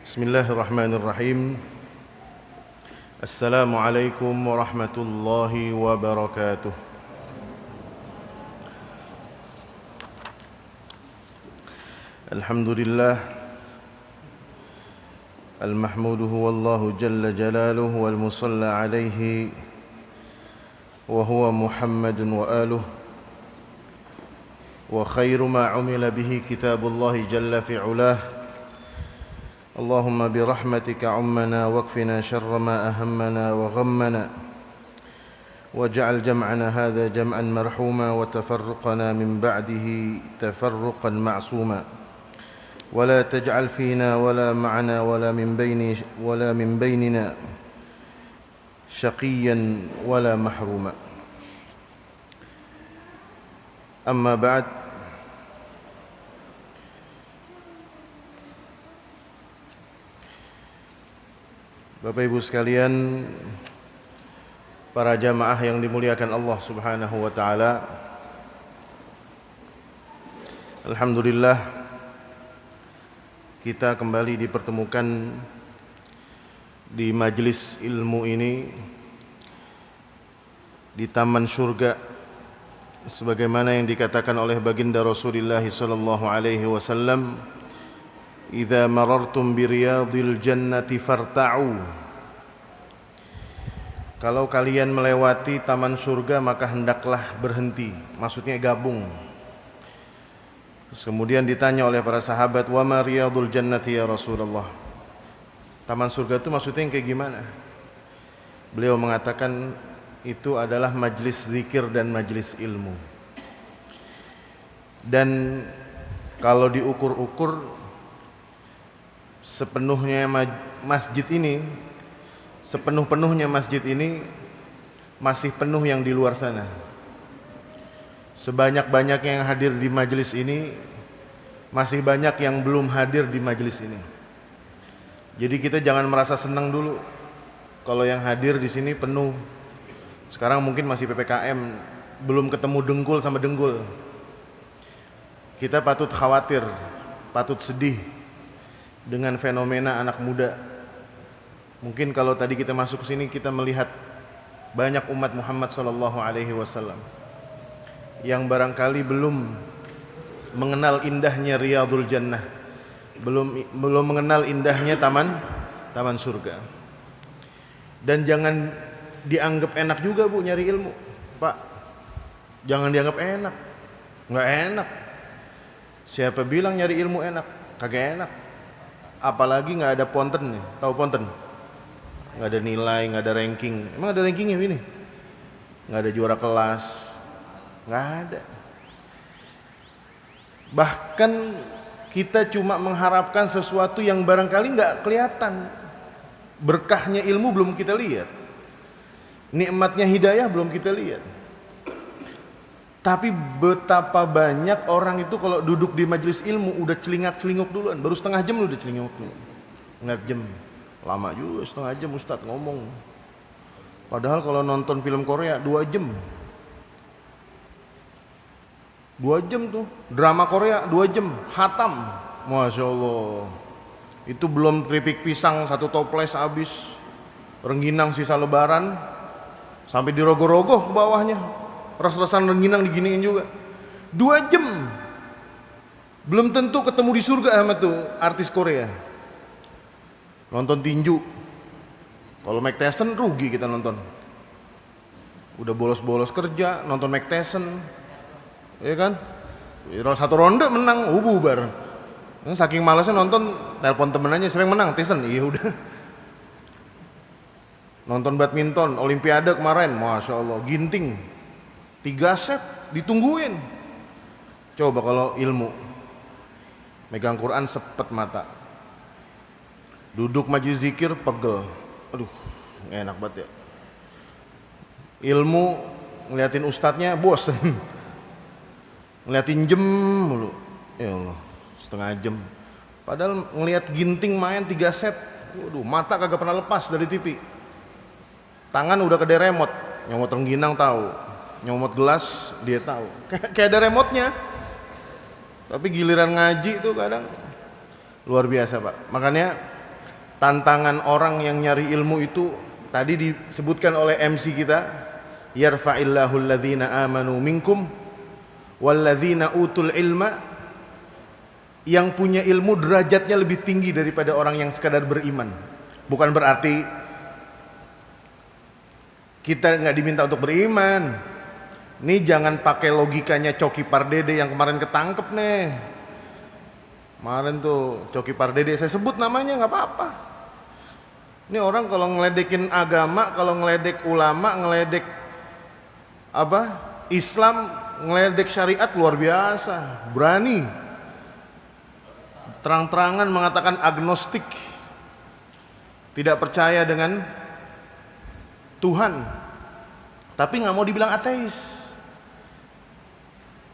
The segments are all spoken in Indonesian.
Bismillahirrahmanirrahim. Assalamualaikum warahmatullahi wabarakatuh. Alhamdulillah al-mahmudu huwallahu jalla jalaluhu wal musalla alaihi wa huwa Muhammadun wa aluhu wa khairu ma umila bihi kitabullahi jalla fi'ulah. اللهم برحمتك عمنا واكفنا شر ما أهمنا وغمنا واجعل جمعنا هذا جمعا مرحوما وتفرقنا من بعده تفرقا معصوما ولا تجعل فينا ولا معنا ولا من بيننا شقيا ولا محروما. أما بعد، Bapak Ibu sekalian, para jamaah yang dimuliakan Allah Subhanahu wa taala. Alhamdulillah kita kembali dipertemukan di majelis ilmu ini di taman surga, sebagaimana yang dikatakan oleh baginda Rasulullah sallallahu alaihi wasallam, "Idza marartum bi riyadil jannati farta'u." Kalau kalian melewati taman surga maka hendaklah berhenti, maksudnya gabung. Terus kemudian ditanya oleh para sahabat, "Wa ma riyadul jannati ya Rasulullah?" Taman surga itu maksudnya yang kayak gimana? Beliau mengatakan itu adalah majlis zikir dan majlis ilmu. Dan kalau diukur-ukur, sepenuhnya masjid ini masih penuh yang di luar sana. Sebanyak-banyaknya yang hadir di majelis ini, masih banyak yang belum hadir di majelis ini. Jadi kita jangan merasa senang dulu kalau yang hadir di sini penuh. Sekarang mungkin masih PPKM, belum ketemu dengkul sama dengkul. Kita patut khawatir, patut sedih dengan fenomena anak muda. Mungkin kalau tadi kita masuk ke sini kita melihat banyak umat Muhammad sallallahu alaihi wasallam yang barangkali belum mengenal indahnya Riyadul Jannah, belum mengenal indahnya taman surga. Dan jangan dianggap enak juga Bu nyari ilmu, Pak. Jangan dianggap enak. Enggak enak. Siapa bilang nyari ilmu enak? Kagak enak. Apalagi nggak ada ponten nih, tahu ponten? Nggak ada nilai, nggak ada ranking. Emang ada rankingnya ini? Nggak ada juara kelas, nggak ada. Bahkan kita cuma mengharapkan sesuatu yang barangkali nggak kelihatan. Berkahnya ilmu belum kita lihat, nikmatnya hidayah belum kita lihat. Tapi betapa banyak orang itu kalau duduk di majelis ilmu udah celingak-celinguk duluan, baru setengah jam udah celinguk dulu. Ngeliat jam, lama juga setengah jam Ustadz ngomong. Padahal kalau nonton film Korea 2 jam. 2 jam tuh, drama Korea 2 jam, khatam. Masya Allah. Itu belum keripik pisang 1 toples habis, rengginang sisa lebaran, sampai dirogoh-rogoh ke bawahnya. Res-resan rengginang diginiin juga. 2 jam. Belum tentu ketemu di surga sama tuh artis Korea. Nonton tinju. Kalau Mike Tyson rugi kita nonton. Udah bolos-bolos kerja, nonton Mike Tyson. Iya kan? 1 ronde menang, bubar. Saking malasnya nonton, telepon temen aja, sering menang Tyson. Iya udah. Nonton badminton, Olimpiade kemarin, Masya Allah, ginting. 3 set ditungguin. Coba kalau ilmu, megang Quran sepet mata, duduk majelis zikir pegel, aduh gak enak banget ya. Ilmu ngeliatin ustadznya bosen, ngeliatin jam mulu, ya Allah setengah jam. Padahal ngeliat ginting main 3 set, waduh mata kagak pernah lepas dari TV. Tangan udah kede remote, nyomot rengginang tahu, nyomot gelas dia tahu, kayak ada remote-nya. Tapi giliran ngaji itu kadang luar biasa Pak. Makanya tantangan orang yang nyari ilmu itu tadi disebutkan oleh MC kita, yarfa'illahu alladzina amanu minkum walladzina utul ilma. Yang punya ilmu derajatnya lebih tinggi daripada orang yang sekadar beriman. Bukan berarti kita nggak diminta untuk beriman. Nih jangan pakai logikanya Coki Pardede yang kemarin ketangkep nih. Kemarin tuh Coki Pardede, saya sebut namanya nggak apa-apa. Ini orang kalau ngeledekin agama, kalau ngeledek ulama, ngeledek Islam, ngeledek syariat luar biasa, berani. Terang-terangan mengatakan agnostik, tidak percaya dengan Tuhan, tapi nggak mau dibilang ateis.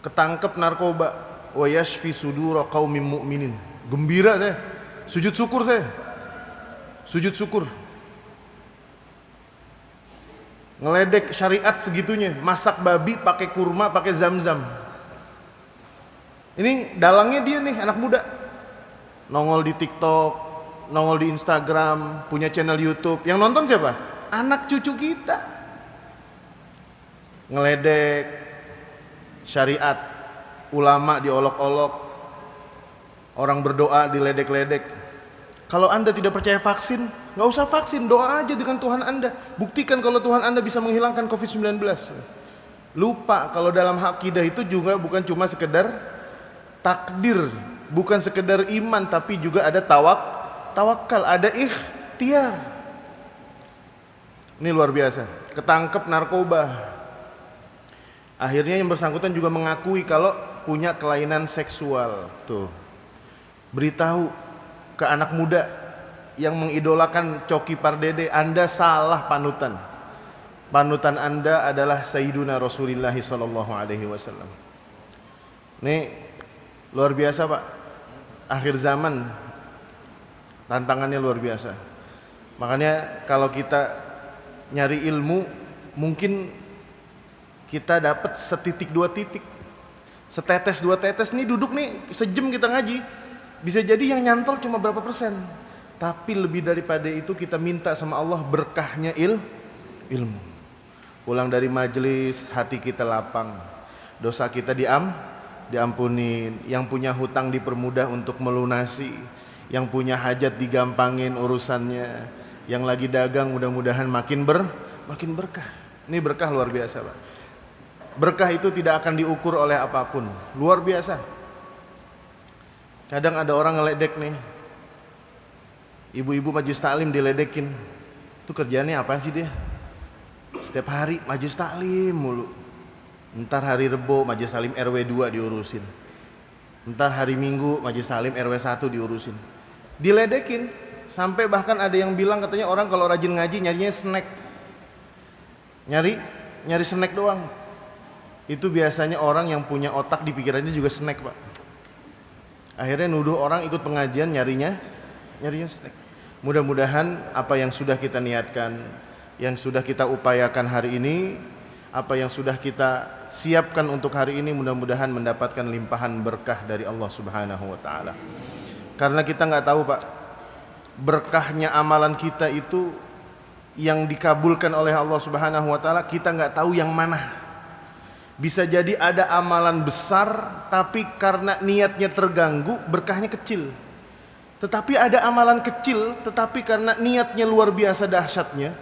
Ketangkep narkoba, wa yashfi sudura qaumin mu'minin. Gembira saya, sujud syukur saya, sujud syukur. Ngeledek syariat segitunya, masak babi pakai kurma, pakai zam-zam. Ini dalangnya dia nih, anak muda. Nongol di TikTok, nongol di Instagram, punya channel YouTube. Yang nonton siapa? Anak cucu kita. Ngeledek syariat, ulama diolok-olok, orang berdoa diledek-ledek. Kalau Anda tidak percaya vaksin, nggak usah vaksin, doa aja dengan Tuhan Anda. Buktikan kalau Tuhan Anda bisa menghilangkan COVID-19. Lupa kalau dalam akidah itu juga bukan cuma sekedar takdir, bukan sekedar iman, tapi juga ada tawakal, ada ikhtiar. Ini luar biasa. Ketangkep narkoba. Akhirnya yang bersangkutan juga mengakui kalau punya kelainan seksual. Tuh, beritahu ke anak muda yang mengidolakan Coki Pardede, Anda salah panutan. Panutan Anda adalah Sayyiduna Rasulullah sallallahu alaihi wasallam. Nih luar biasa Pak, akhir zaman tantangannya luar biasa. Makanya kalau kita nyari ilmu, mungkin kita dapat setitik dua titik, setetes dua tetes. Nih duduk nih sejam kita ngaji, bisa jadi yang nyantol cuma berapa persen. Tapi lebih daripada itu kita minta sama Allah berkahnya ilmu. Pulang dari majelis hati kita lapang, dosa kita diampunin, yang punya hutang dipermudah untuk melunasi, yang punya hajat digampangin urusannya, yang lagi dagang mudah-mudahan makin berkah. Ini berkah luar biasa Pak. Berkah itu tidak akan diukur oleh apapun, luar biasa. Kadang ada orang ngeledek nih, ibu-ibu majelis taklim diledekin. Itu kerjaannya apa sih dia? Setiap hari majelis taklim mulu. Ntar hari Rebo majelis taklim RW 2 diurusin. Ntar hari Minggu majelis taklim RW 1 diurusin. Diledekin, sampai bahkan ada yang bilang katanya orang kalau rajin ngaji nyarinya snack. Nyari snack doang. Itu biasanya orang yang punya otak di pikirannya juga snack Pak. Akhirnya nuduh orang ikut pengajian nyarinya snack. Mudah-mudahan apa yang sudah kita niatkan, yang sudah kita upayakan hari ini, apa yang sudah kita siapkan untuk hari ini, mudah-mudahan mendapatkan limpahan berkah dari Allah Subhanahu wa taala. Karena kita nggak tahu Pak, berkahnya amalan kita itu yang dikabulkan oleh Allah Subhanahu wa taala, kita nggak tahu yang mana. Bisa jadi ada amalan besar tapi karena niatnya terganggu berkahnya kecil. Tetapi ada amalan kecil tetapi karena niatnya luar biasa dahsyatnya,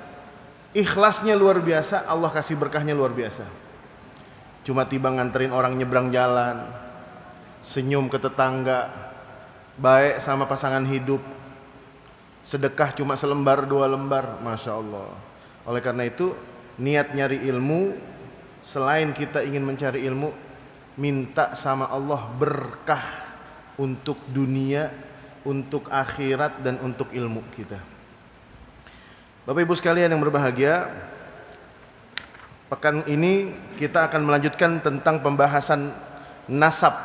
ikhlasnya luar biasa, Allah kasih berkahnya luar biasa. Cuma tiba nganterin orang nyebrang jalan, senyum ke tetangga, baik sama pasangan hidup, sedekah cuma selembar dua lembar, Masya Allah. Oleh karena itu niat nyari ilmu, selain kita ingin mencari ilmu, minta sama Allah berkah untuk dunia, untuk akhirat, dan untuk ilmu kita. Bapak Ibu sekalian yang berbahagia, pekan ini kita akan melanjutkan tentang pembahasan nasab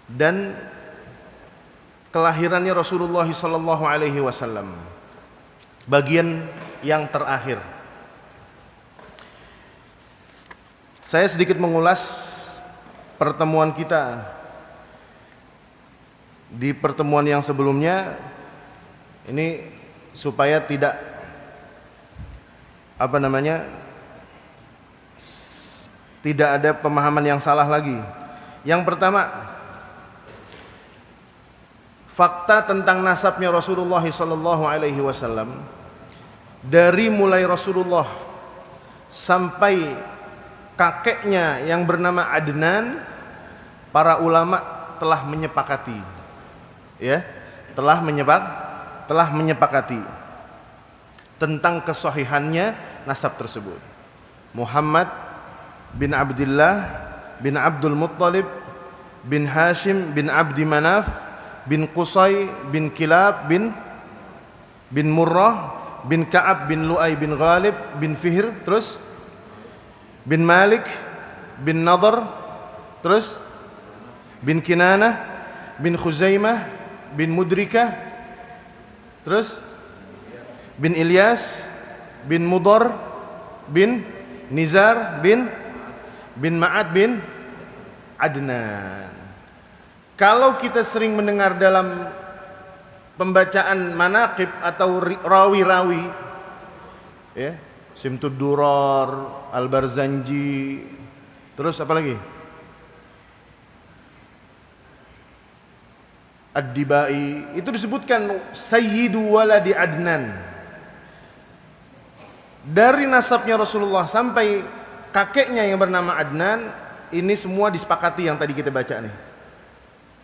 dan kelahirannya Rasulullah SAW. Bagian yang terakhir. Saya sedikit mengulas pertemuan kita. Di pertemuan yang sebelumnya Ini supaya tidak tidak ada pemahaman yang salah lagi. Yang pertama, fakta tentang nasabnya Rasulullah SAW dari mulai Rasulullah sampai kakeknya yang bernama Adnan, para ulama telah menyepakati, ya, telah menyepakati tentang kesahihannya nasab tersebut. Muhammad bin Abdullah bin Abdul Muttalib bin Hashim bin Abdi Manaf bin Qusay bin Kilab bin Murrah bin Ka'ab bin Lu'ay bin Ghalib bin Fihr, terus bin Malik bin Nadar, terus bin Kinanah bin Khuzaimah bin Mudrikah, terus bin Ilyas bin Mudar bin Nizar bin Ma'ad bin Adnan. Kalau kita sering mendengar dalam pembacaan manaqib atau rawi-rawi, ya, Simtud Durar, Al-Barzanji, terus apa lagi? Ad-Dibai, itu disebutkan Sayyidu Waladi Adnan. Dari nasabnya Rasulullah sampai kakeknya yang bernama Adnan, ini semua disepakati yang tadi kita baca nih.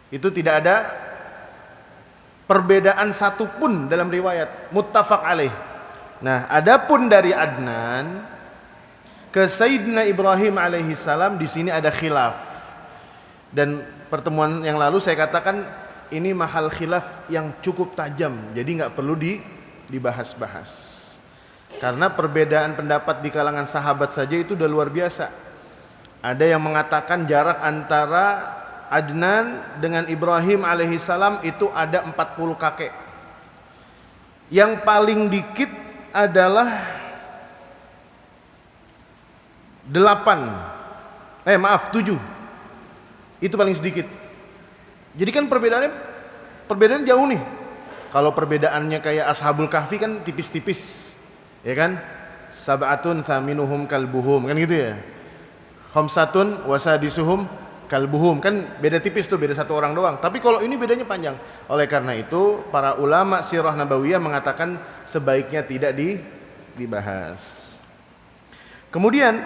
Itu tidak ada perbedaan satupun dalam riwayat, muttafaq alaih. Nah, adapun dari Adnan ke Sayyidina Ibrahim alaihi salam, di sini ada khilaf. Dan pertemuan yang lalu saya katakan ini mahal khilaf yang cukup tajam, jadi nggak perlu dibahas-bahas. Karena perbedaan pendapat di kalangan sahabat saja itu udah luar biasa. Ada yang mengatakan jarak antara Adnan dengan Ibrahim alaihissalam itu ada 40 kakek. Yang paling dikit adalah 7. Itu paling sedikit. Jadi kan perbedaan jauh nih. Kalau perbedaannya kayak Ashabul Kahfi kan tipis-tipis, ya kan? Sab'atun thaminuhum kalbuhum, kan gitu ya. Khamsatun wasadisuhum kalbuhum, kan beda tipis tuh, beda satu orang doang. Tapi kalau ini bedanya panjang. Oleh karena itu para ulama sirah nabawiyah mengatakan sebaiknya tidak dibahas. Kemudian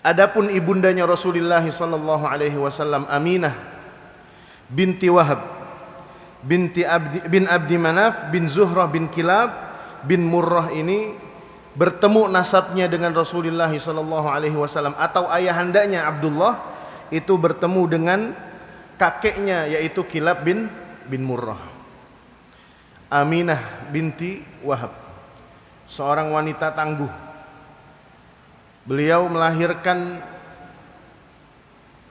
adapun ibundanya Rasulullah sallallahu alaihi wasallam, Aminah binti Wahab bin Abdi Manaf bin Zuhrah bin Kilab bin Murrah, ini bertemu nasabnya dengan Rasulullah sallallahu alaihi wasallam, atau ayahandanya Abdullah itu bertemu dengan kakeknya yaitu Kilab bin Murrah. Aminah binti Wahab, seorang wanita tangguh. Beliau melahirkan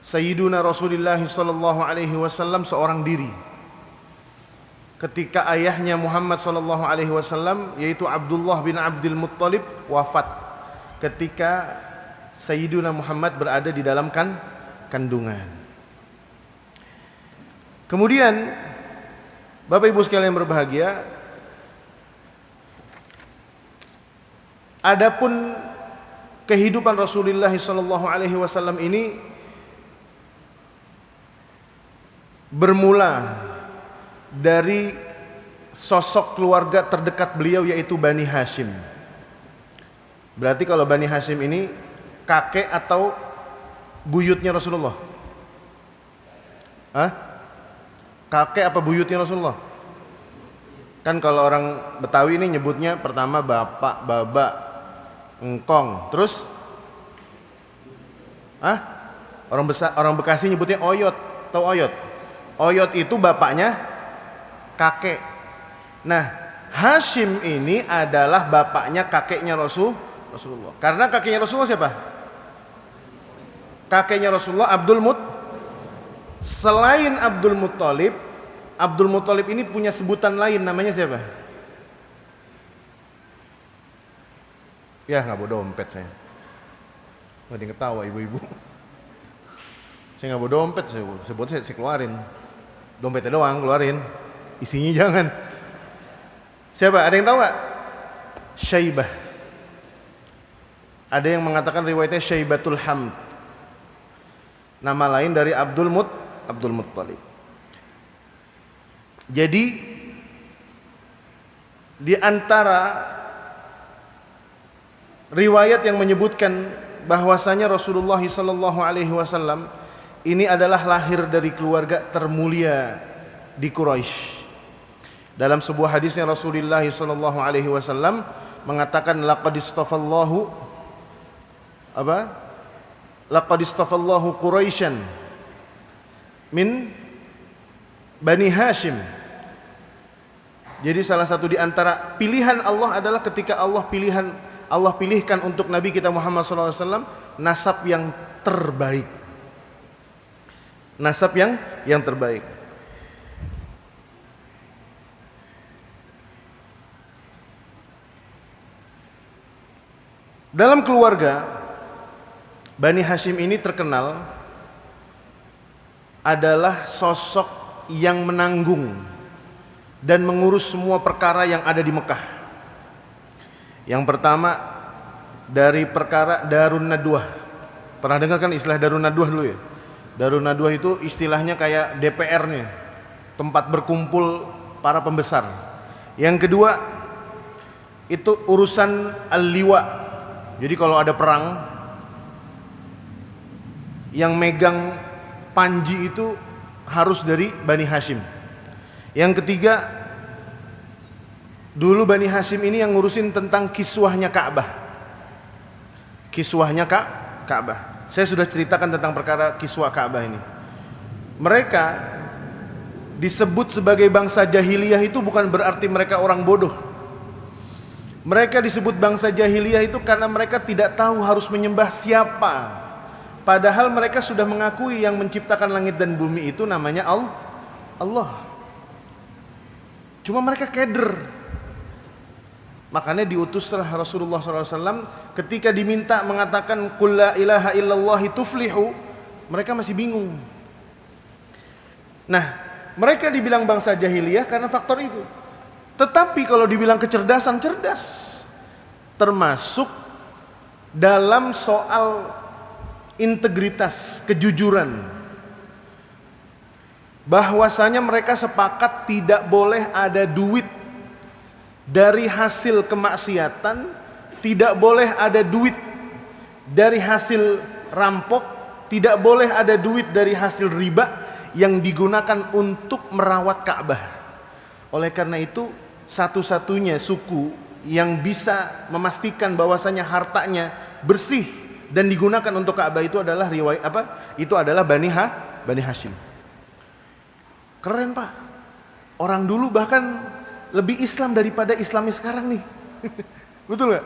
Sayyiduna Rasulullah sallallahu alaihi wasallam seorang diri. Ketika ayahnya Muhammad sallallahu alaihi wasallam yaitu Abdullah bin Abdul Muttalib wafat ketika Sayyiduna Muhammad berada di dalam kandungan. Kemudian Bapak Ibu sekalian berbahagia, adapun kehidupan Rasulullah sallallahu alaihi wasallam ini bermula dari sosok keluarga terdekat beliau yaitu Bani Hashim. Berarti kalau Bani Hashim ini kakek atau buyutnya Rasulullah? Kakek apa buyutnya Rasulullah? Kan kalau orang Betawi ini nyebutnya pertama bapak, baba, engkong, terus orang Bekasi nyebutnya oyot. Tahu oyot? Oyot itu bapaknya kakek. Nah, Hashim ini adalah bapaknya kakeknya Rasulullah. Karena kakeknya Rasulullah siapa? Kakeknya Rasulullah Selain Abdul Muttalib ini punya sebutan lain, namanya siapa? Ya, nggak bawa dompet saya. Nggak ada yang ketawa ibu-ibu. Saya nggak bawa dompet, saya keluarin. Dompetnya doang keluarin, isinya jangan. Siapa? Ada yang tahu nggak? Syaibah. Ada yang mengatakan riwayatnya Syaibatul Hamd. Nama lain dari Abdul Muttalib. Jadi di antara riwayat yang menyebutkan bahwasanya Rasulullah SAW ini adalah lahir dari keluarga termulia di Quraisy. Dalam sebuah hadisnya Rasulullah SAW mengatakan laqad istafallahu Quraisyan min Bani Hashim. Jadi salah satu di antara pilihan Allah adalah ketika Allah pilihkan untuk Nabi kita Muhammad SAW nasab yang terbaik. Nasab yang terbaik. Dalam keluarga Bani Hashim ini terkenal adalah sosok yang menanggung dan mengurus semua perkara yang ada di Mekah. Yang pertama dari perkara Darun Nadwah. Pernah dengar kan istilah Darun Nadwah dulu ya? Darun Nadwah itu istilahnya kayak DPR-nya, tempat berkumpul para pembesar. Yang kedua itu urusan Al-Liwa. Jadi kalau ada perang, yang megang panji itu harus dari Bani Hashim. Yang ketiga, dulu Bani Hashim ini yang ngurusin tentang kiswahnya Ka'bah. Kiswahnya Ka'bah. Saya sudah ceritakan tentang perkara kiswah Ka'bah ini. Mereka disebut sebagai bangsa jahiliyah itu bukan berarti mereka orang bodoh. Mereka disebut bangsa jahiliyah itu karena mereka tidak tahu harus menyembah siapa. Padahal mereka sudah mengakui yang menciptakan langit dan bumi itu namanya Allah. Cuma mereka keder. Makanya diutuslah Rasulullah SAW ketika diminta mengatakan qul la ilaha illallah tuflihu, mereka masih bingung. Nah, mereka dibilang bangsa jahiliyah karena faktor itu. Tetapi kalau dibilang kecerdasan, cerdas. Termasuk dalam soal integritas, kejujuran. Bahwasanya mereka sepakat tidak boleh ada duit dari hasil kemaksiatan, tidak boleh ada duit dari hasil rampok, tidak boleh ada duit dari hasil riba yang digunakan untuk merawat Ka'bah. Oleh karena itu, satu-satunya suku yang bisa memastikan bahwasanya hartanya bersih dan digunakan untuk Ka'bah itu adalah Bani Hashim. Keren Pak. Orang dulu bahkan lebih Islam daripada Islamis sekarang nih. Betul gak?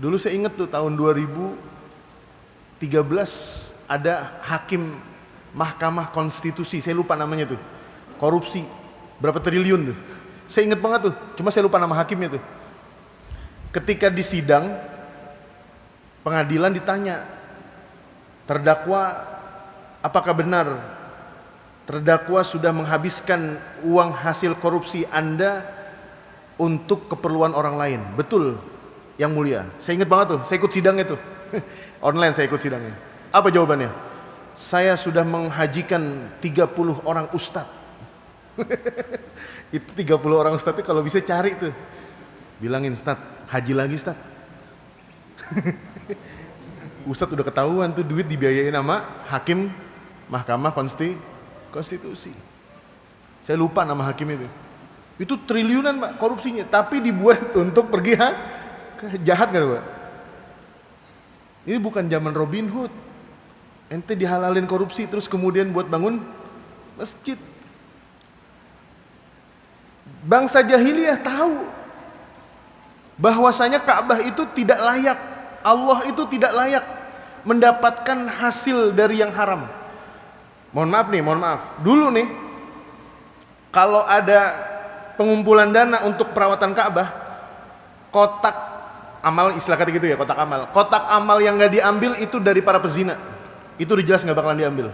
Dulu saya ingat tuh tahun 2013 ada hakim Mahkamah Konstitusi, saya lupa namanya tuh. Korupsi berapa triliun tuh. Saya ingat banget tuh, cuma saya lupa nama hakimnya tuh. Ketika di sidang pengadilan ditanya, terdakwa apakah benar terdakwa sudah menghabiskan uang hasil korupsi Anda untuk keperluan orang lain? Betul, yang mulia. Saya ingat banget tuh, saya ikut sidangnya tuh. Online saya ikut sidangnya. Apa jawabannya? Saya sudah menghajikan 30 orang ustadz. Itu 30 orang ustadz itu kalau bisa cari tuh. Bilangin, Ustadz, haji lagi Ustadz. Ustadz udah ketahuan tuh duit dibiayain sama hakim Mahkamah Konstitusi. Saya lupa nama hakim itu. Itu triliunan Pak korupsinya, tapi dibuat untuk pergi jahat kan Pak? Ini bukan zaman Robin Hood. Ente dihalalin korupsi terus kemudian buat bangun masjid. Bangsa jahiliyah tahu bahwasanya Ka'bah itu tidak layak, Allah itu tidak layak mendapatkan hasil dari yang haram. Mohon maaf. Dulu nih, kalau ada pengumpulan dana untuk perawatan Ka'bah, kotak amal, istilah kata gitu ya, kotak amal. Kotak amal yang nggak diambil itu dari para pezina. Itu udah jelas nggak bakalan diambil.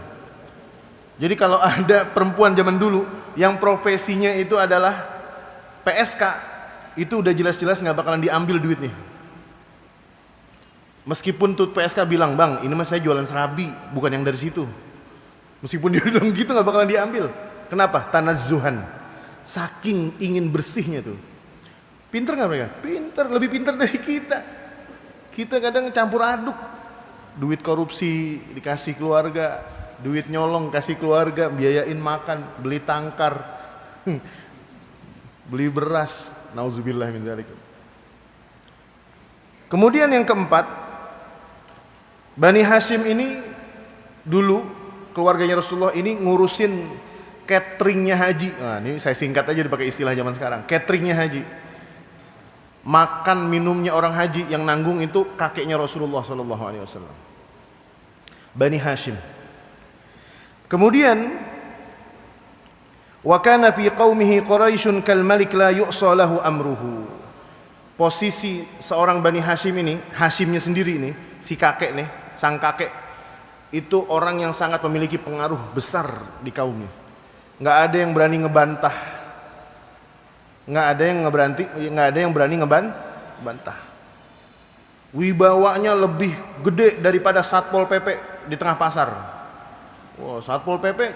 Jadi kalau ada perempuan zaman dulu yang profesinya itu adalah PSK itu udah jelas-jelas nggak bakalan diambil duitnya. Meskipun tuh PSK bilang, bang, ini mas saya jualan serabi, bukan yang dari situ. Meskipun dia bilang gitu nggak bakalan diambil. Kenapa? Tanazzuhan. Saking ingin bersihnya tuh. Pinter nggak mereka? Pinter, lebih pinter dari kita. Kita kadang campur aduk. Duit korupsi dikasih keluarga, duit nyolong kasih keluarga, biayain makan, beli tangkar, beli beras. Nauzubillah min dzalik. Kemudian yang keempat, Bani Hashim ini dulu keluarganya Rasulullah ini ngurusin cateringnya haji. Nah, ini saya singkat aja dipakai istilah zaman sekarang. Cateringnya haji. Makan minumnya orang haji yang nanggung itu kakeknya Rasulullah sallallahu alaihi wasallam. Bani Hashim. Kemudian wa kana fi qaumihi Quraisyun kal malik la yu'sa lahu amruhu. Posisi seorang Bani Hashim ini, Hashimnya sendiri ini, si kakek nih, sang kakek itu orang yang sangat memiliki pengaruh besar di kaumnya. Nggak ada yang berani ngebantah, nggak ada yang berani ngebantah. Wibawanya lebih gede daripada Satpol PP di tengah pasar. Wow, Satpol PP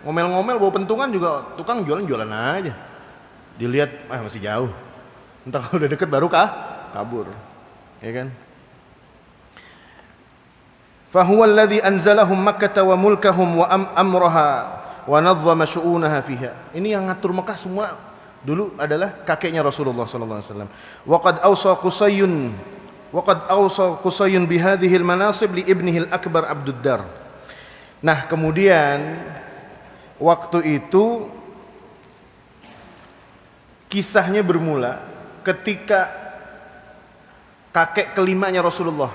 ngomel-ngomel bawa pentungan juga tukang jualan aja. Dilihat, masih jauh. Entah kalau udah deket baru kabur, ya kan? Fahuwa alladhi anzalahum Makkah wa mulkahum wa amraha wa nazzama syu'unaha fiha. Ini yang ngatur Mekah semua dulu adalah kakeknya Rasulullah sallallahu alaihi wasallam. Wa qad awsa Qusayyun bi hadhihi al-manasib li ibnihi al-akbar Abduddar. Nah, kemudian waktu itu kisahnya bermula ketika kakek kelimanya Rasulullah.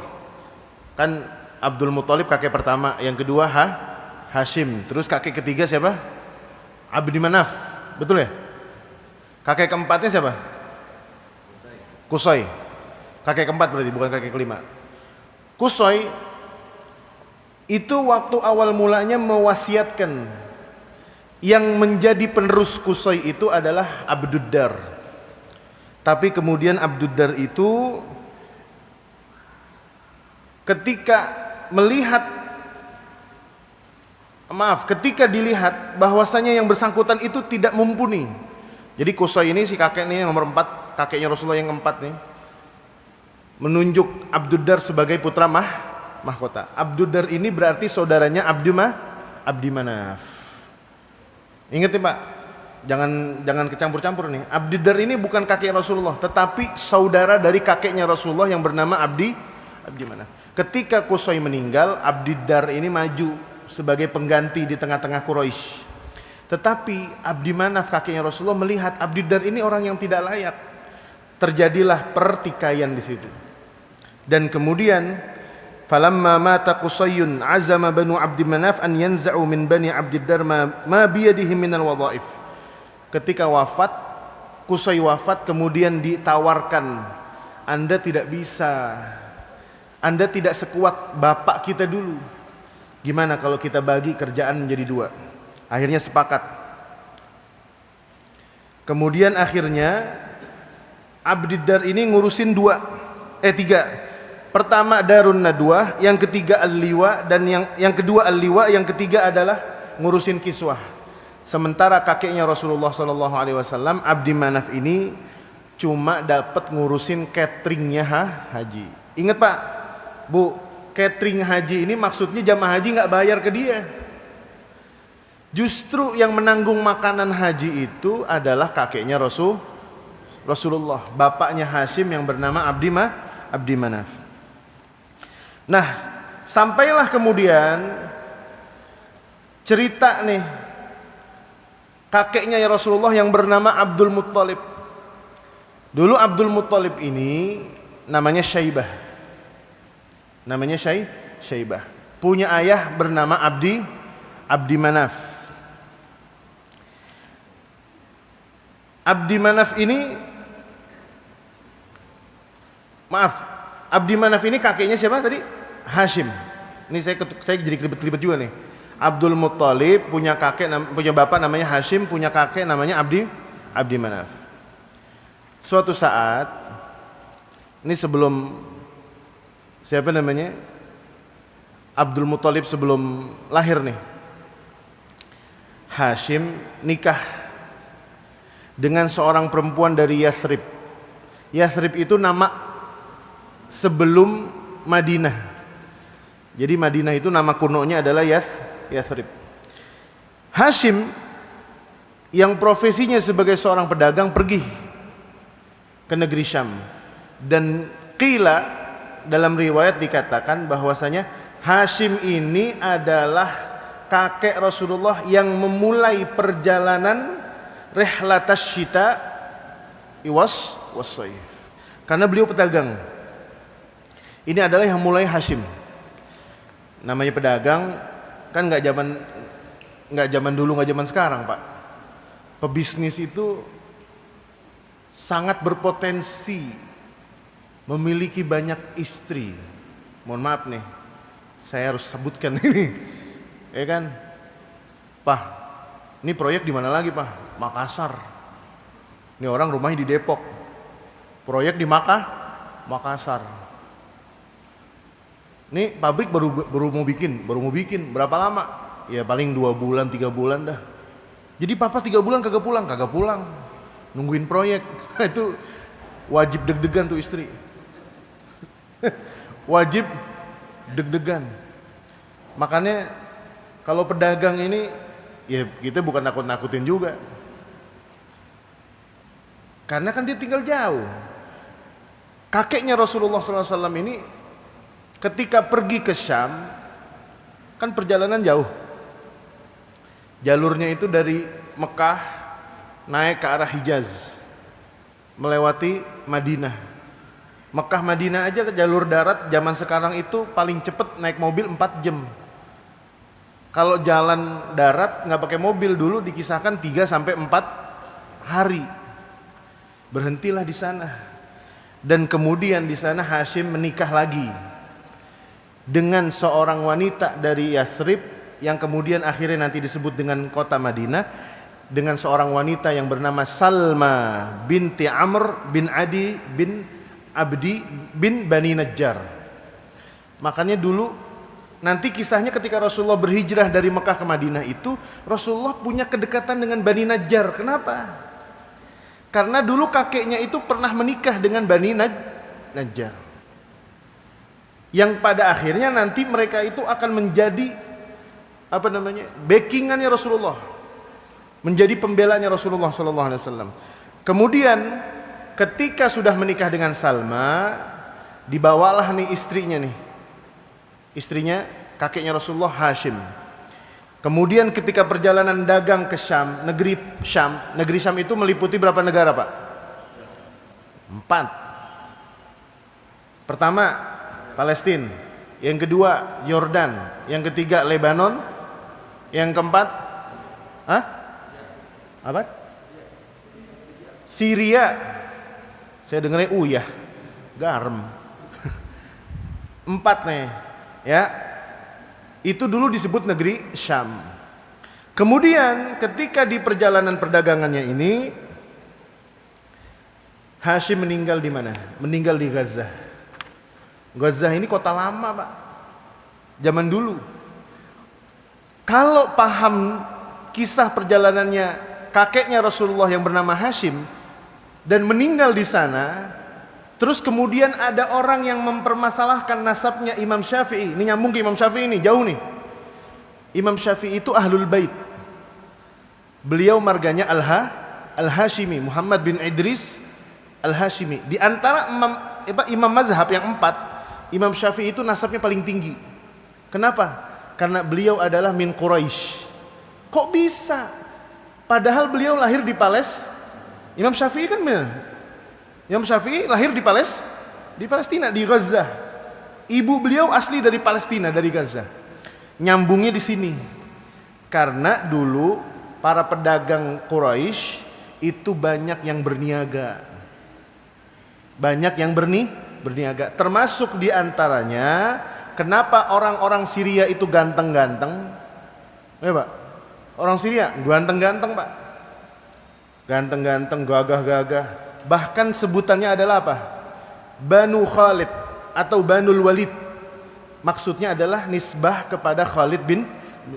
Kan Abdul Muthalib kakek pertama, yang kedua Hashim, terus kakek ketiga siapa? Abdi Manaf, betul ya? Kakek keempatnya siapa? Qusay. Kakek keempat berarti, bukan kakek kelima. Qusay itu waktu awal mulanya mewasiatkan yang menjadi penerus Qusay itu adalah Abduddar. Tapi kemudian Abduddar itu ketika dilihat bahwasanya yang bersangkutan itu tidak mumpuni. Jadi Qusay ini si kakek nih yang nomor 4, kakeknya Rasulullah yang keempat nih, menunjuk Abduddar sebagai putra mahkota. Abduddar ini berarti saudaranya Abdi Manaf. Ingat ya Pak, jangan kecampur-campur nih. Abduddar ini bukan kakek Rasulullah, tetapi saudara dari kakeknya Rasulullah yang bernama Abdi Manaf. Ketika Qusay meninggal, Abduddar ini maju sebagai pengganti di tengah-tengah Quraisy. Tetapi Abdi Manaf kakeknya Rasulullah melihat Abduddar ini orang yang tidak layak. Terjadilah pertikaian di situ. Dan kemudian falamma mata Qusayyun azama banu Abdi Manaf an yanza'u min bani Abduddar ma biyadihi minal wadhaif. Ketika wafat, Qusay wafat, kemudian ditawarkan, Anda tidak bisa, Anda tidak sekuat bapak kita dulu. Gimana kalau kita bagi kerjaan menjadi 2? Akhirnya sepakat. Kemudian akhirnya Abduddar ini ngurusin 3. Pertama Darun Nadwah, yang ketiga Al-Liwa, dan yang kedua Al-Liwa, yang ketiga adalah ngurusin kiswah. Sementara kakeknya Rasulullah sallallahu alaihi wasallam, Abdi Manaf ini cuma dapat ngurusin cateringnya haji. Ingat Pak, Bu, catering haji ini maksudnya jamaah haji nggak bayar ke dia. Justru yang menanggung makanan haji itu adalah kakeknya Rasulullah, bapaknya Hashim yang bernama Abdi Manaf. Nah, sampailah kemudian cerita nih kakeknya ya Rasulullah yang bernama Abdul Muthalib. Dulu Abdul Muthalib ini namanya Syaibah. Namanya Syaibah. Punya ayah bernama Abdi Manaf. Abdi Manaf ini kakeknya siapa tadi? Hashim. Ini saya jadi kelibet juga nih. Abdul Muthalib punya bapak namanya Hashim, punya kakek namanya Abdi Manaf. Suatu saat, ini sebelum siapa namanya? Abdul Muthalib sebelum lahir nih. Hashim nikah dengan seorang perempuan dari Yasrib. Yasrib itu nama sebelum Madinah. Jadi Madinah itu nama kunonya adalah Yasrib. Hashim yang profesinya sebagai seorang pedagang pergi ke negeri Syam, dan qila dalam riwayat dikatakan bahwasanya Hashim ini adalah kakek Rasulullah yang memulai perjalanan rihlatas syita wassaif, karena beliau pedagang. Ini adalah yang mulai Hashim. Namanya pedagang kan nggak zaman dulu, nggak zaman sekarang, Pak. Pebisnis itu sangat berpotensi memiliki banyak istri. Mohon maaf nih, saya harus sebutkan ini, ya kan? Pak, ini proyek di mana lagi, Pak? Makassar. Ini orang rumahnya di Depok, proyek di Makassar. Ini pabrik baru mau bikin, berapa lama? Ya paling 2 bulan, 3 bulan dah. Jadi papa 3 bulan kagak pulang, nungguin proyek. Itu wajib deg-degan tuh istri. Wajib deg-degan. Makanya kalau pedagang ini, ya kita bukan nakut-nakutin juga, karena kan dia tinggal jauh. Kakeknya Rasulullah SAW ini ketika pergi ke Syam, kan perjalanan jauh. Jalurnya itu dari Mekah naik ke arah Hijaz, melewati Madinah. Mekah Madinah aja ke jalur darat zaman sekarang itu paling cepet naik mobil 4 jam. Kalau jalan darat nggak pakai mobil dulu dikisahkan 3 sampai 4 hari. Berhentilah di sana. Dan kemudian di sana Hashim menikah lagi dengan seorang wanita dari Yasrib yang kemudian akhirnya nanti disebut dengan kota Madinah, dengan seorang wanita yang bernama Salma binti Amr bin Adi bin Abdi bin Bani Najjar. Makanya dulu nanti kisahnya ketika Rasulullah berhijrah dari Mekah ke Madinah itu, Rasulullah punya kedekatan dengan Bani Najjar. Kenapa? Karena dulu kakeknya itu pernah menikah dengan Bani Najjar, yang pada akhirnya nanti mereka itu akan menjadi backingannya Rasulullah, menjadi pembelanya Rasulullah SAW. Kemudian ketika sudah menikah dengan Salma, dibawalah nih istrinya kakeknya Rasulullah, Hashim. Kemudian ketika perjalanan dagang ke Syam, negeri Syam itu meliputi berapa negara, Pak? 4. Pertama Palestina, yang kedua Yordan, yang ketiga Lebanon, yang keempat Syria. Saya dengarnya ya garam. 4 nih, ya. Itu dulu disebut negeri Syam. Kemudian ketika di perjalanan perdagangannya ini, Hashim meninggal di mana? Meninggal di Gaza. Gaza ini kota lama, Pak. Zaman dulu. Kalau paham kisah perjalanannya kakeknya Rasulullah yang bernama Hashim dan meninggal di sana, terus kemudian ada orang yang mempermasalahkan nasabnya Imam Syafi'i. Ini nyambung ke Imam Syafi'i, ini jauh nih. Imam Syafi'i itu Ahlul Bait. Beliau marganya Al-Hashimi, Muhammad bin Idris Al-Hashimi. Di antara imam mazhab yang 4, Imam Syafi'i itu nasabnya paling tinggi. Kenapa? Karena beliau adalah min Quraisy. Kok bisa? Padahal beliau lahir di Imam Syafi'i kan Imam Syafi'i lahir di Palestina, di Gaza. Ibu beliau asli dari Palestina, dari Gaza. Nyambungnya di sini. Karena dulu para pedagang Quraisy itu banyak yang berniaga. Berniaga. Termasuk di antaranya kenapa orang-orang Syria itu ganteng-ganteng? Ya, Pak. Orang Syria ganteng-ganteng, Pak. Ganteng-ganteng, gagah-gagah. Bahkan sebutannya adalah apa? Banu Khalid atau Banul Walid. Maksudnya adalah nisbah kepada Khalid bin.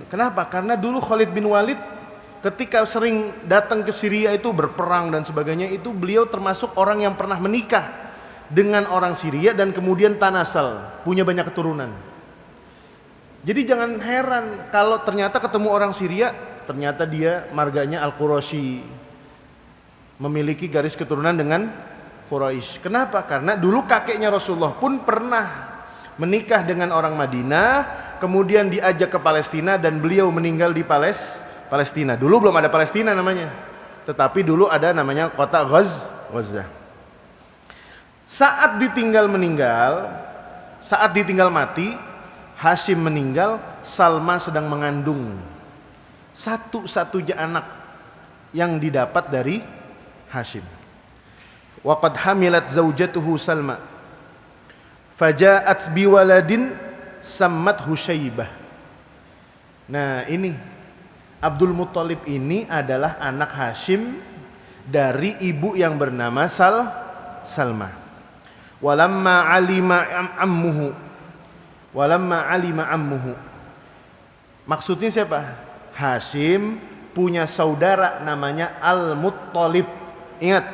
Kenapa? Karena dulu Khalid bin Walid ketika sering datang ke Syria itu berperang dan sebagainya, itu beliau termasuk orang yang pernah menikah dengan orang Syria dan kemudian tanasal, punya banyak keturunan. Jadi jangan heran kalau ternyata ketemu orang Syria, ternyata dia marganya Al-Quraisy, memiliki garis keturunan dengan Quraisy. Kenapa? Karena dulu kakeknya Rasulullah pun pernah menikah dengan orang Madinah, kemudian diajak ke Palestina dan beliau meninggal di Palestina. Dulu belum ada Palestina namanya, tetapi dulu ada namanya kota Gaza. Saat ditinggal mati, Hashim meninggal, Salma sedang mengandung. Satu-satunya anak yang didapat dari Hashim. Wa qad hamilat zaujatuhu Salma faja'at biwaladin sammathu Syaibah. Nah, ini Abdul Muthalib ini adalah anak Hashim dari ibu yang bernama Salma. Walamma alima ammuhu. Maksudnya siapa? Hashim punya saudara namanya Al-Muttalib. Ingat,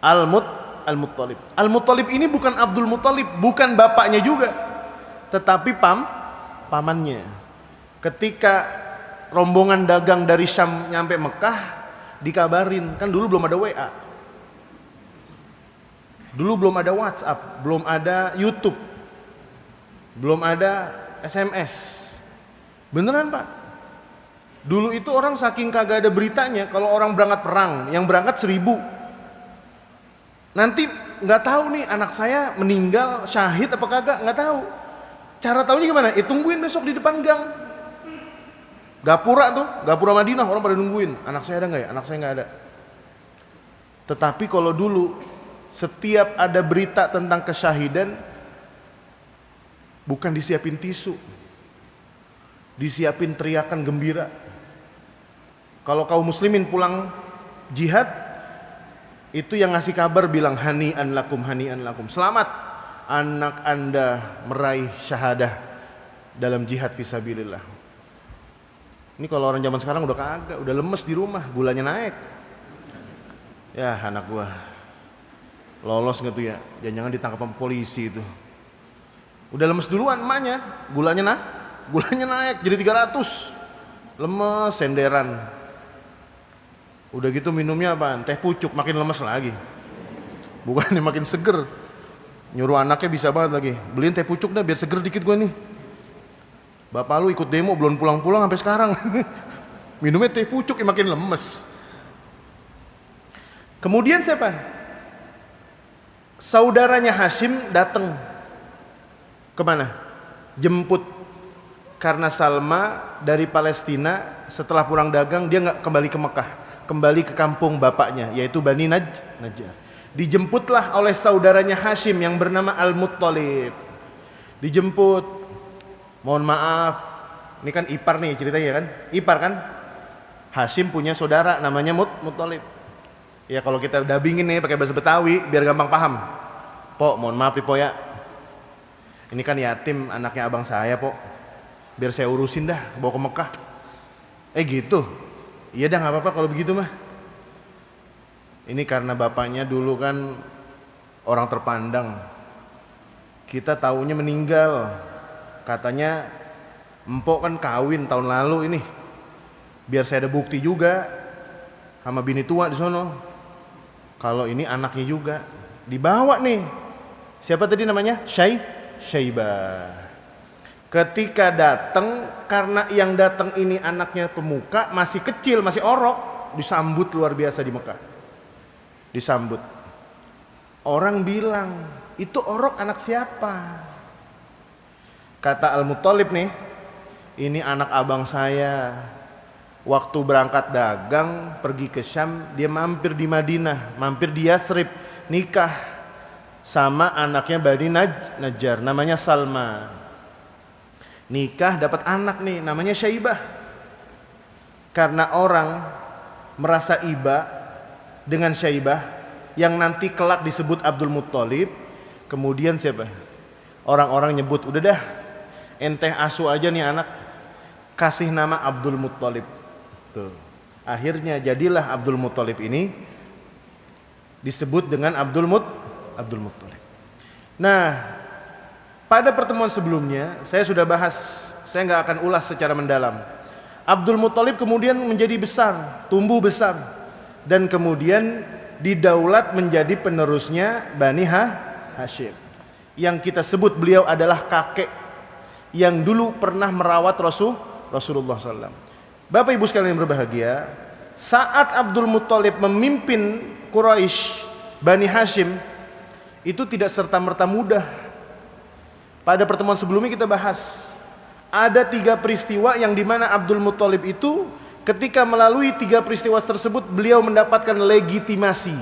Al-Muttalib. Al-Muttalib ini bukan Abdul Muttalib, bukan bapaknya juga, tetapi pamannya. Ketika rombongan dagang dari Syam nyampe Mekah, dikabarin, kan dulu belum ada WA, dulu belum ada WhatsApp, belum ada YouTube, belum ada SMS. Beneran Pak, dulu itu orang saking kagak ada beritanya, kalau orang berangkat perang, yang berangkat 1000, nanti nggak tahu nih anak saya meninggal syahid apa kagak, nggak tahu. Cara tahunya gimana? Tungguin besok di depan gang. Gapura Madinah, orang pada nungguin. Anak saya ada nggak ya? Anak saya nggak ada. Tetapi kalau dulu setiap ada berita tentang kesyahidan, bukan disiapin tisu, disiapin teriakan gembira. Kalau kaum muslimin pulang jihad, itu yang ngasih kabar bilang hani'an lakum, selamat anak anda meraih syahadah dalam jihad fisabilillah. Ini kalau orang zaman sekarang udah kagak, udah lemes di rumah, gulanya naik. Ya anak gua lolos nggak tuh ya, jangan-jangan ditangkap sama polisi itu. Udah lemes duluan emaknya, gulanya naik jadi 300, lemes senderan. Udah gitu minumnya apaan? Teh pucuk, makin lemes lagi. Bukannya makin seger. Nyuruh anaknya bisa banget lagi, beliin teh pucuk dah biar seger dikit gua nih. Bapak lu ikut demo belum pulang-pulang sampai sekarang. Minumnya teh pucuk, makin lemes. Kemudian siapa? Saudaranya Hashim datang. Kemana? Jemput. Karena Salma dari Palestina setelah pulang dagang dia nggak kembali ke Mekah, kembali ke kampung bapaknya yaitu Bani Najjar. Dijemputlah oleh saudaranya Hashim yang bernama Al-Muttalib. Dijemput. Mohon maaf, ini kan ipar nih ceritanya kan? Ipar kan? Hashim punya saudara namanya Muttalib. Ya kalau kita dubbingin nih pakai bahasa Betawi biar gampang paham. Pok, mohon maaf Po ya. Ini kan yatim anaknya abang saya, Pok. Biar saya urusin dah, bawa ke Mekah. Gitu. Iya dah, nggak apa-apa kalau begitu mah. Ini karena bapaknya dulu kan orang terpandang. Kita taunya meninggal. Katanya empok kan kawin tahun lalu ini. Biar saya ada bukti juga sama bini tua di sono. Kalau ini anaknya juga. Dibawa nih. Siapa tadi namanya? Syaibah. Ketika datang, karena yang datang ini anaknya pemuka, masih kecil, masih orok, disambut luar biasa di Mekah. Disambut. Orang bilang, itu orok anak siapa? Kata Al-Muttalib nih, ini anak abang saya. Waktu berangkat dagang, pergi ke Syam, dia mampir di Madinah, mampir di Yathrib, nikah sama anaknya Bani Najjar, namanya Salma. Nikah dapat anak nih, namanya Syaibah. Karena orang merasa iba dengan Syaibah, yang nanti kelak disebut Abdul Muttalib. Kemudian siapa? Orang-orang nyebut, udah dah ente asuh aja nih anak, kasih nama Abdul Muttalib. Tuh. Akhirnya jadilah Abdul Muttalib ini disebut dengan Abdul Muttalib. Nah, pada pertemuan sebelumnya saya sudah bahas, saya nggak akan ulas secara mendalam. Abdul Muttalib kemudian menjadi besar, tumbuh besar, dan kemudian didaulat menjadi penerusnya Bani Hashim. Yang kita sebut beliau adalah kakek yang dulu pernah merawat Rasulullah SAW. Bapak Ibu sekalian yang berbahagia, saat Abdul Muttalib memimpin Quraisy Bani Hashim itu tidak serta-merta mudah. Pada pertemuan sebelumnya kita bahas ada 3 peristiwa yang dimana Abdul Muttalib itu ketika melalui 3 peristiwa tersebut beliau mendapatkan legitimasi.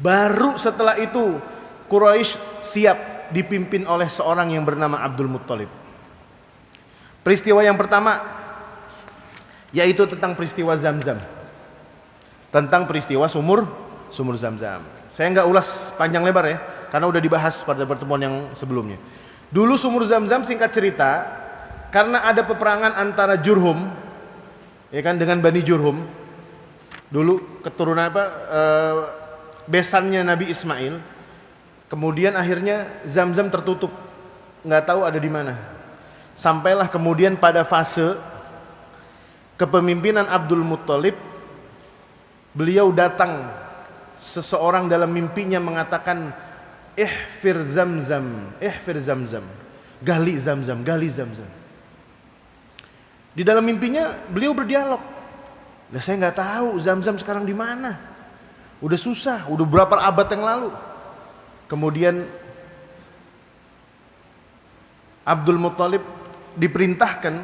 Baru setelah itu Quraisy siap dipimpin oleh seorang yang bernama Abdul Muttalib. Peristiwa yang pertama yaitu tentang peristiwa Zamzam. Tentang peristiwa sumur Zamzam. Saya nggak ulas panjang lebar ya, karena udah dibahas pada pertemuan yang sebelumnya. Dulu sumur Zamzam, singkat cerita, karena ada peperangan antara Jurhum, ya kan, dengan Bani Jurhum. Dulu keturunan besannya Nabi Ismail. Kemudian akhirnya Zamzam tertutup, nggak tahu ada di mana. Sampailah kemudian pada fase kepemimpinan Abdul Muttalib, beliau datang, seseorang dalam mimpinya mengatakan, ihfir Zamzam, gali Zamzam. Di dalam mimpinya beliau berdialog. Lah saya nggak tahu Zamzam sekarang di mana. Udah susah, udah berapa abad yang lalu. Kemudian Abdul Muttalib diperintahkan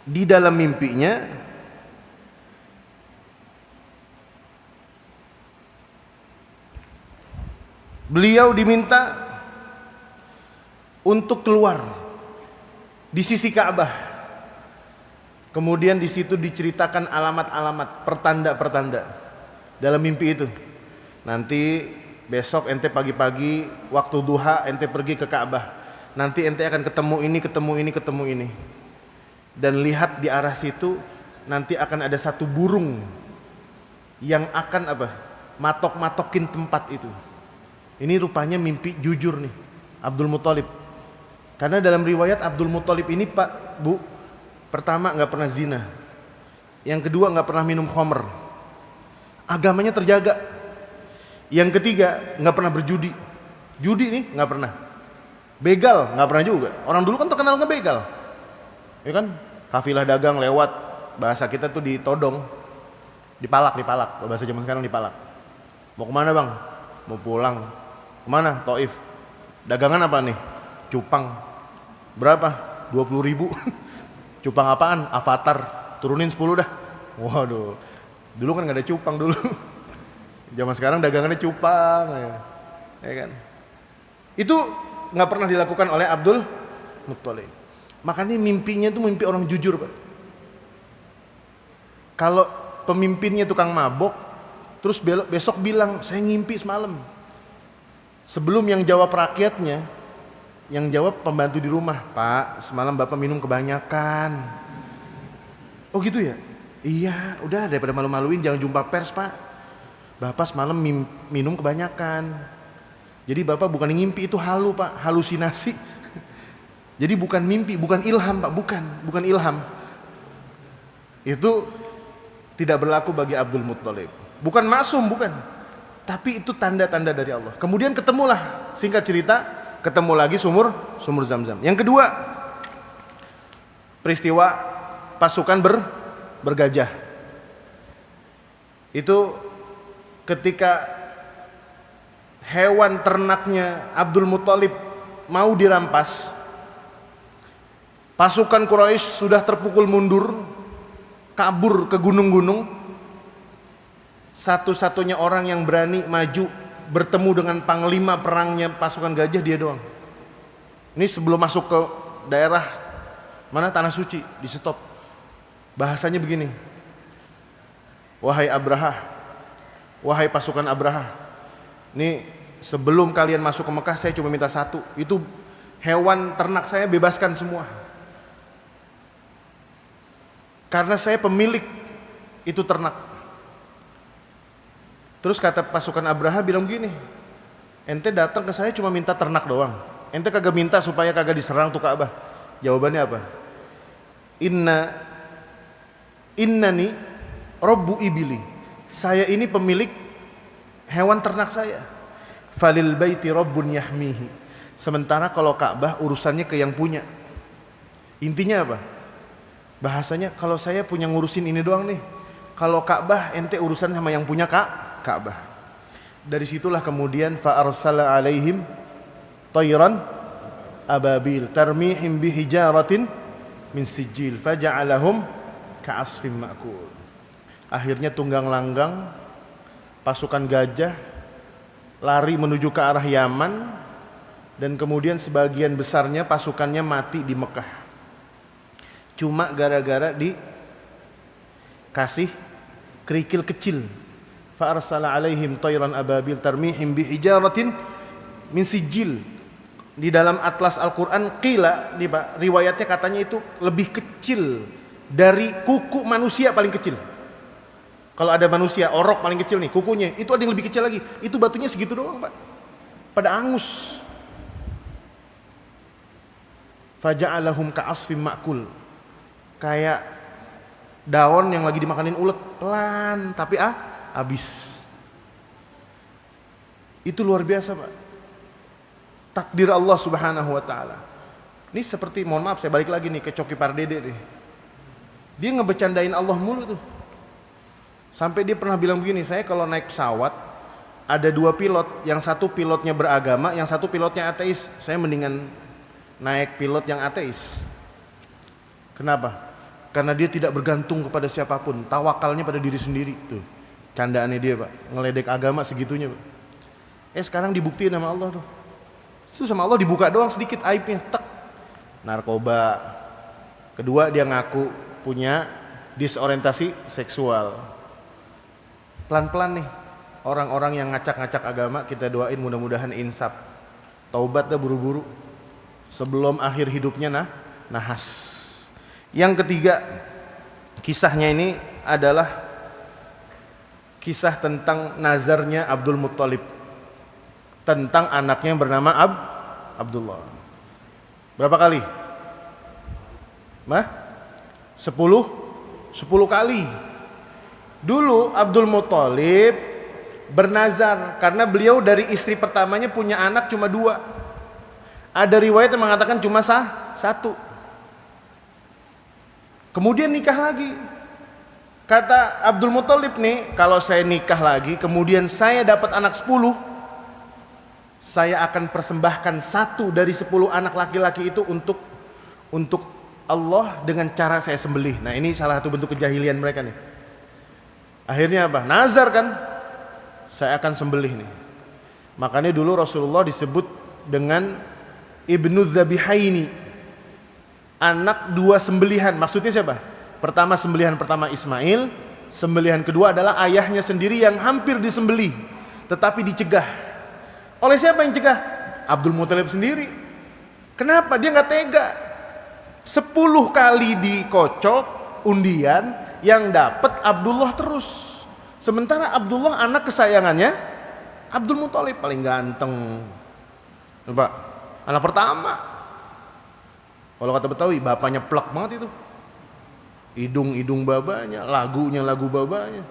di dalam mimpinya beliau diminta untuk keluar di sisi Ka'bah. Kemudian di situ diceritakan alamat-alamat, pertanda-pertanda dalam mimpi itu. Nanti besok ente pagi-pagi waktu duha ente pergi ke Ka'bah. Nanti ente akan ketemu ini. Dan lihat di arah situ nanti akan ada satu burung yang akan matok-matokin tempat itu. Ini rupanya mimpi jujur nih Abdul Muttalib. Karena dalam riwayat Abdul Muttalib ini Pak Bu, pertama nggak pernah zina, yang kedua nggak pernah minum khamr, agamanya terjaga, yang ketiga nggak pernah berjudi, nih nggak pernah, begal nggak pernah juga. Orang dulu kan terkenal ngebegal, ya kan, kafilah dagang lewat, bahasa kita tuh ditodong, dipalak, bahasa zaman sekarang dipalak. Mau kemana bang? Mau pulang. Kemana? Taif. Dagangan apa nih? Cupang. Berapa? 20.000. Cupang apaan? Avatar. Turunin 10 dah. Waduh. Dulu kan nggak ada cupang dulu. Zaman sekarang dagangannya cupang, ya kan? Itu nggak pernah dilakukan oleh Abdul Muttalib. Makanya mimpinya itu mimpi orang jujur, Pak. Kalau pemimpinnya tukang mabok, terus besok bilang saya ngimpi semalam. Sebelum yang jawab rakyatnya, yang jawab pembantu di rumah, Pak, semalam bapak minum kebanyakan. Oh gitu ya? Iya, udah daripada malu-maluin jangan jumpa pers, Pak. Bapak semalam minum kebanyakan. Jadi bapak bukan ngimpi, itu halu, Pak, halusinasi. Jadi bukan mimpi, bukan ilham, Pak, bukan ilham. Itu tidak berlaku bagi Abdul Muttalib. Bukan maksum, bukan. Tapi itu tanda-tanda dari Allah. Kemudian ketemulah, singkat cerita, ketemu lagi sumur Zamzam. Yang kedua, peristiwa pasukan bergajah. Itu ketika hewan ternaknya Abdul Muttalib mau dirampas, pasukan Quraisy sudah terpukul mundur, kabur ke gunung-gunung. Satu-satunya orang yang berani maju bertemu dengan panglima perangnya pasukan gajah, dia doang. Ini sebelum masuk ke daerah mana, tanah suci, di stop. Bahasanya begini, wahai Abraha, wahai pasukan Abraha, ini sebelum kalian masuk ke Mekah saya cuma minta satu, itu hewan ternak saya bebaskan semua. Karena saya pemilik itu ternak. Terus kata pasukan Abraha bilang gini, ente datang ke saya cuma minta ternak doang, ente kagak minta supaya kagak diserang tuh Ka'bah. Jawabannya apa? Innani Rabbu ibili, saya ini pemilik hewan ternak saya. Falil baiti rabbun yahmihi, sementara kalau Ka'bah urusannya ke yang punya. Intinya apa? Bahasanya kalau saya punya ngurusin ini doang nih, kalau Ka'bah ente urusan sama yang punya Ka'bah. Dari situlah kemudian fa arsala alaihim tayran ababil tarmihim bihijaratin min sijil faja'alahum ka'asfim ma'kul. Akhirnya tunggang langgang pasukan gajah lari menuju ke arah Yaman, dan kemudian sebagian besarnya pasukannya mati di Mekah. Cuma gara-gara dikasih kerikil kecil. Fa arsala alaihim tayran ababil tarmihim bihijaratin min sijil. Di dalam atlas Al-Qur'an qila, riwayatnya katanya itu lebih kecil dari kuku manusia paling kecil. Kalau ada manusia, orok paling kecil nih, kukunya, itu ada yang lebih kecil lagi. Itu batunya segitu doang, Pak. Pada angus. Faja'alahum ka'asfim ma'kul. Kayak daun yang lagi dimakanin ulet, pelan tapi habis. Itu luar biasa, Pak. Takdir Allah Subhanahu wa taala. Ini seperti, mohon maaf saya balik lagi nih ke Coki Pardede nih. Dia ngebecandain Allah mulu tuh. Sampai dia pernah bilang begini, saya kalau naik pesawat ada dua pilot, yang satu pilotnya beragama, yang satu pilotnya ateis, saya mendingan naik pilot yang ateis. Kenapa? Karena dia tidak bergantung kepada siapapun, tawakalnya pada diri sendiri. Tuh candaannya dia, Pak, ngeledek agama segitunya, Pak. Sekarang dibuktiin sama Allah tuh. Itu sama Allah dibuka doang sedikit aibnya, tek. Narkoba. Kedua, dia ngaku punya disorientasi seksual. Pelan-pelan nih orang-orang yang ngacak-ngacak agama, kita doain mudah-mudahan insaf, taubat dah buru-buru sebelum akhir hidupnya nahas. Yang ketiga, kisahnya ini adalah kisah tentang nazarnya Abdul Muttalib tentang anaknya yang bernama Abdullah. Berapa kali? 10 kali. Dulu Abdul Muttalib bernazar karena beliau dari istri pertamanya punya anak cuma 2. Ada riwayat yang mengatakan cuma 1. Kemudian nikah lagi. Kata Abdul Muttalib nih, kalau saya nikah lagi kemudian saya dapat anak 10, saya akan persembahkan 1 dari 10 anak laki-laki itu untuk Allah dengan cara saya sembelih. Nah, ini salah satu bentuk kejahilian mereka nih. Akhirnya apa? Nazar kan, saya akan sembelih nih. Makanya dulu Rasulullah disebut dengan Ibnu Dzabihaini, anak 2 sembelihan. Maksudnya siapa? Pertama, sembelihan pertama Ismail, sembelihan kedua adalah ayahnya sendiri yang hampir disembelih tetapi dicegah. Oleh siapa yang cegah? Abdul Muthalib sendiri. Kenapa? Dia nggak tega. 10 kali dikocok undian, yang dapat Abdullah terus. Sementara Abdullah anak kesayangannya Abdul Muthalib, paling ganteng. Coba, anak pertama. Kalau kata Betawi, bapaknya plek banget itu. Hidung babanya, lagunya lagu babanya.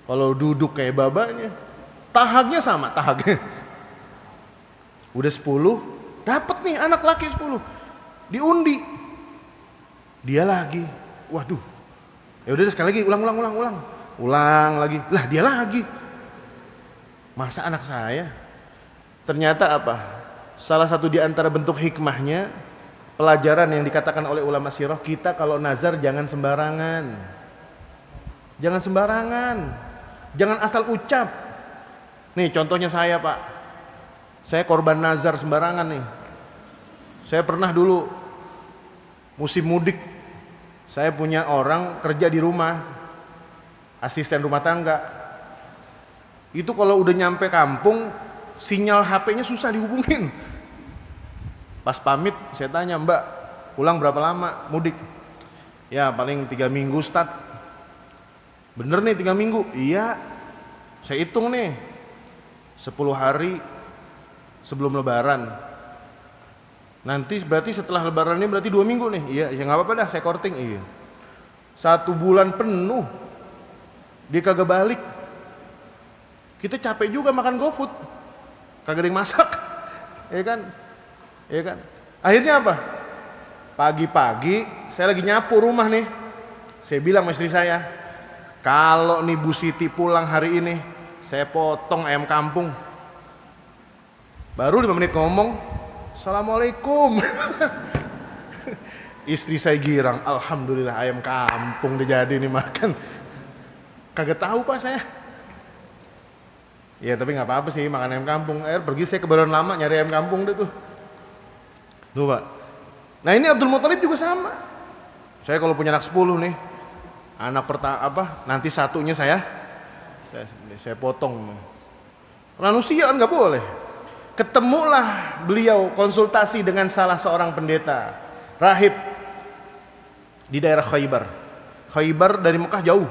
Kalau duduk kayak babanya. Tahagnya sama, tahagnya. Udah 10, dapat nih anak laki 10. Diundi. Dia lagi. Waduh. Ya udah sekali lagi, ulang lagi. Lah dia lagi. Masa anak saya? Ternyata apa? Salah satu di antara bentuk hikmahnya, pelajaran yang dikatakan oleh ulama sirah, kita kalau nazar jangan sembarangan. Jangan sembarangan. Jangan asal ucap. Nih contohnya saya, Pak. Saya korban nazar sembarangan nih. Saya pernah dulu musim mudik, saya punya orang kerja di rumah, asisten rumah tangga. Itu kalau udah nyampe kampung, sinyal HP-nya susah dihubungin. Pas pamit saya tanya, Mbak pulang berapa lama mudik? Ya paling 3 minggu Ustaz. Bener nih 3 minggu? Iya, saya hitung nih 10 hari sebelum lebaran. Nanti berarti setelah lebaran ini berarti 2 minggu nih. Iya, ya nggak apa-apa dah, saya korting. Iya. 1 bulan penuh dia kagak balik. Kita capek juga makan GoFood, kagak ada yang masak, ya kan? Ya kan? Akhirnya apa? Pagi-pagi saya lagi nyapu rumah nih. Saya bilang sama istri saya, kalau nih Bu Siti pulang hari ini, saya potong ayam kampung. Baru 5 menit ngomong, Assalamualaikum. Istri saya girang, alhamdulillah ayam kampung udah jadi nih makan. Kagak tahu Pak saya. Ya tapi nggak apa-apa sih makan ayam kampung. Pergi saya ke Baron Lama nyari ayam kampung deh tuh. Tuh Pak. Nah ini Abdul Muthalib juga sama. Saya kalau punya anak 10 nih, anak pertama nanti satunya saya potong. Manusia kan nggak boleh. Ketemulah beliau konsultasi dengan salah seorang pendeta rahib di daerah Khaybar. Khaybar dari Mekah jauh,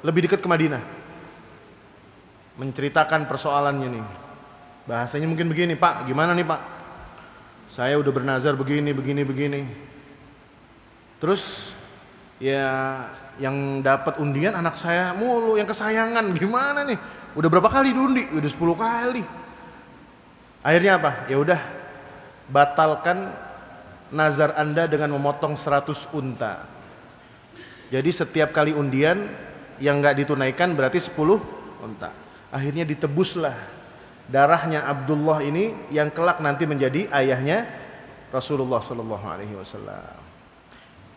lebih dekat ke Madinah. Menceritakan persoalannya nih. Bahasanya mungkin begini, Pak, gimana nih Pak? Saya udah bernazar begini. Terus ya yang dapat undian anak saya mulu, yang kesayangan, gimana nih? Udah berapa kali diundi? Udah 10 kali. Akhirnya apa? Ya udah, batalkan nazar Anda dengan memotong 100 unta. Jadi setiap kali undian yang nggak ditunaikan berarti 10 unta. Akhirnya ditebuslah darahnya Abdullah ini yang kelak nanti menjadi ayahnya Rasulullah Sallallahu Alaihi Wasallam.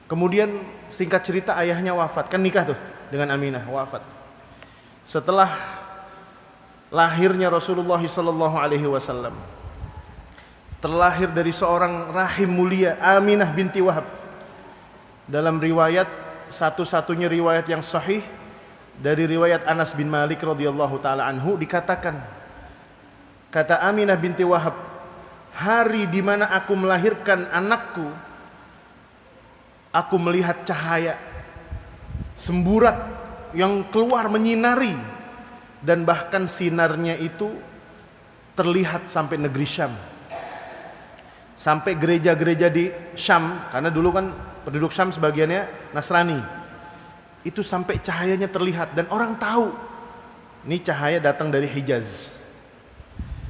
Kemudian singkat cerita ayahnya wafat, kan nikah tuh dengan Aminah, wafat. Setelah lahirnya Rasulullah Sallallahu Alaihi Wasallam, terlahir dari seorang rahim mulia, Aminah binti Wahab. Dalam riwayat, satu-satunya riwayat yang sahih dari riwayat Anas bin Malik radhiyallahu taala anhu, dikatakan, kata Aminah binti Wahab, hari di mana aku melahirkan anakku, aku melihat cahaya semburat yang keluar menyinari, dan bahkan sinarnya itu terlihat sampai negeri Syam, sampai gereja-gereja di Syam, karena dulu kan penduduk Syam sebagiannya Nasrani. Itu sampai cahayanya terlihat dan orang tahu ini cahaya datang dari Hijaz.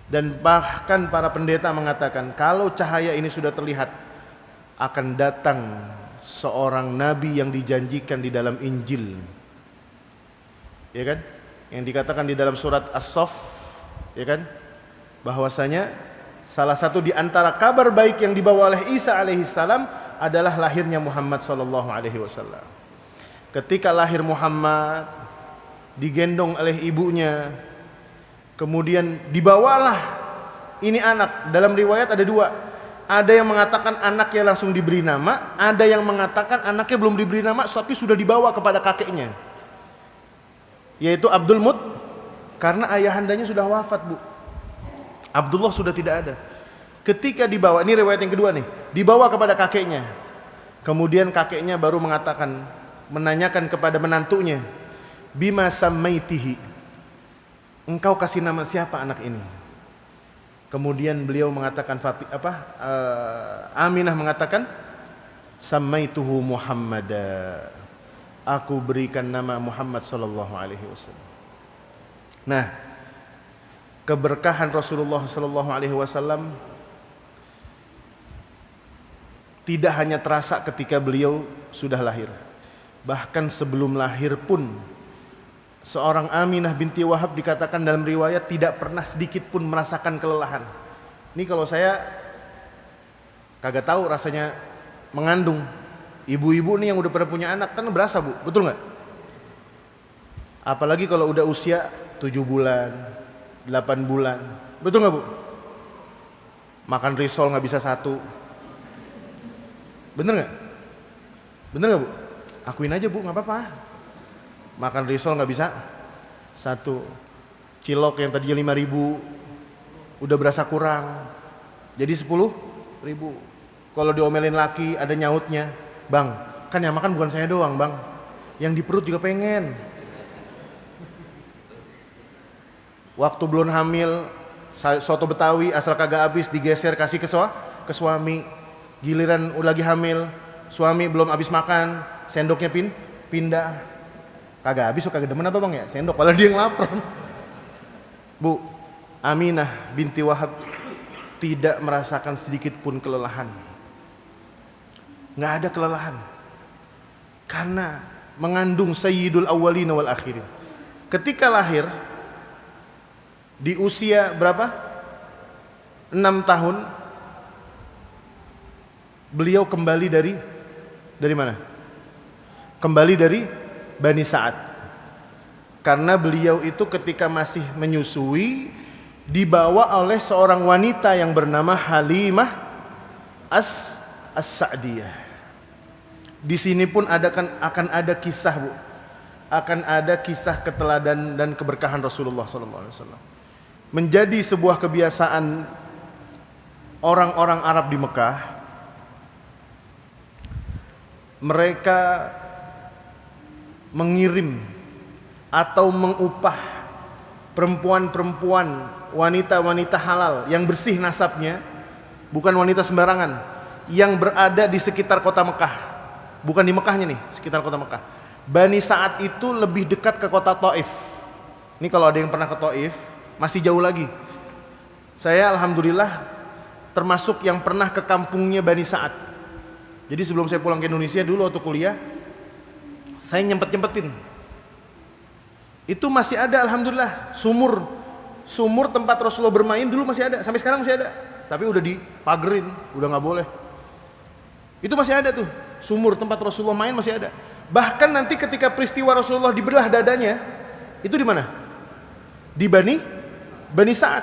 Dan bahkan para pendeta mengatakan kalau cahaya ini sudah terlihat, akan datang seorang nabi yang dijanjikan di dalam Injil, ya kan, yang dikatakan di dalam surat As-Saff, ya kan, bahwasanya salah satu di antara kabar baik yang dibawa oleh Isa alaihissalam adalah lahirnya Muhammad sallallahu alaihi wasallam. Ketika lahir Muhammad, digendong oleh ibunya, kemudian dibawalah ini anak. Dalam riwayat ada 2. Ada yang mengatakan anaknya langsung diberi nama, ada yang mengatakan anaknya belum diberi nama tapi sudah dibawa kepada kakeknya, yaitu Abdul Muttalib, karena ayahandanya sudah wafat, Bu. Abdullah sudah tidak ada. Ketika dibawa, ini riwayat yang kedua nih, dibawa kepada kakeknya. Kemudian kakeknya baru mengatakan, menanyakan kepada menantunya, bima sammaitihi, engkau kasih nama siapa anak ini? Kemudian beliau mengatakan, Aminah mengatakan, sammaituhu Muhammada, aku berikan nama Muhammad sallallahu alaihi wasallam. Nah, keberkahan Rasulullah sallallahu alaihi wasallam tidak hanya terasa ketika beliau sudah lahir, bahkan sebelum lahir pun seorang Aminah binti Wahab dikatakan dalam riwayat tidak pernah sedikit pun merasakan kelelahan. Ini kalau saya kagak tahu rasanya mengandung. Ibu-ibu nih yang udah pada punya anak kan berasa, Bu, betul nggak? Apalagi kalau udah usia 7 bulan, 8 bulan, betul nggak, Bu? Makan risol nggak bisa 1, bener nggak? Bener nggak, Bu? Akuin aja, Bu, nggak apa-apa. Makan risol nggak bisa 1. Cilok yang tadinya 5.000 udah berasa kurang, jadi 10.000. Kalau diomelin laki ada nyautnya, bang, kan yang makan bukan saya doang bang, yang di perut juga pengen. Waktu belum hamil, soto Betawi asal kagak habis digeser kasih ke suami. Giliran udah lagi hamil, suami belum habis makan, sendoknya pindah. Kagak habis, kagak demen apa bang ya sendok, padahal dia yang lapar. Bu, Aminah binti Wahab tidak merasakan sedikit pun kelelahan. Nggak ada kelelahan. Karena mengandung sayyidul awwalin wal akhirin. Ketika lahir di usia berapa? 6 tahun beliau kembali dari mana? Kembali dari Bani Sa'ad. Karena beliau itu ketika masih menyusui dibawa oleh seorang wanita yang bernama Halimah As-Sa'diyah. Di sini pun akan ada kisah, Bu. Akan ada kisah keteladan dan keberkahan Rasulullah SAW. Menjadi sebuah kebiasaan orang-orang Arab di Mekah. Mereka mengirim atau mengupah perempuan-perempuan, wanita-wanita halal yang bersih nasabnya, bukan wanita sembarangan, yang berada di sekitar kota Mekah. Bukan di Mekahnya nih, sekitar kota Mekah. Bani Sa'ad itu lebih dekat ke kota Taif. Ini kalau ada yang pernah ke Taif, masih jauh lagi. Saya alhamdulillah termasuk yang pernah ke kampungnya Bani Sa'ad. Jadi sebelum saya pulang ke Indonesia dulu waktu kuliah, saya nyempet-nyempetin. Itu masih ada alhamdulillah, sumur tempat Rasulullah bermain dulu masih ada, sampai sekarang masih ada. Tapi udah dipagerin, udah nggak boleh. Itu masih ada tuh, sumur tempat Rasulullah main masih ada. Bahkan nanti ketika peristiwa Rasulullah dibelah dadanya, itu di mana? Di Bani Sa'ad.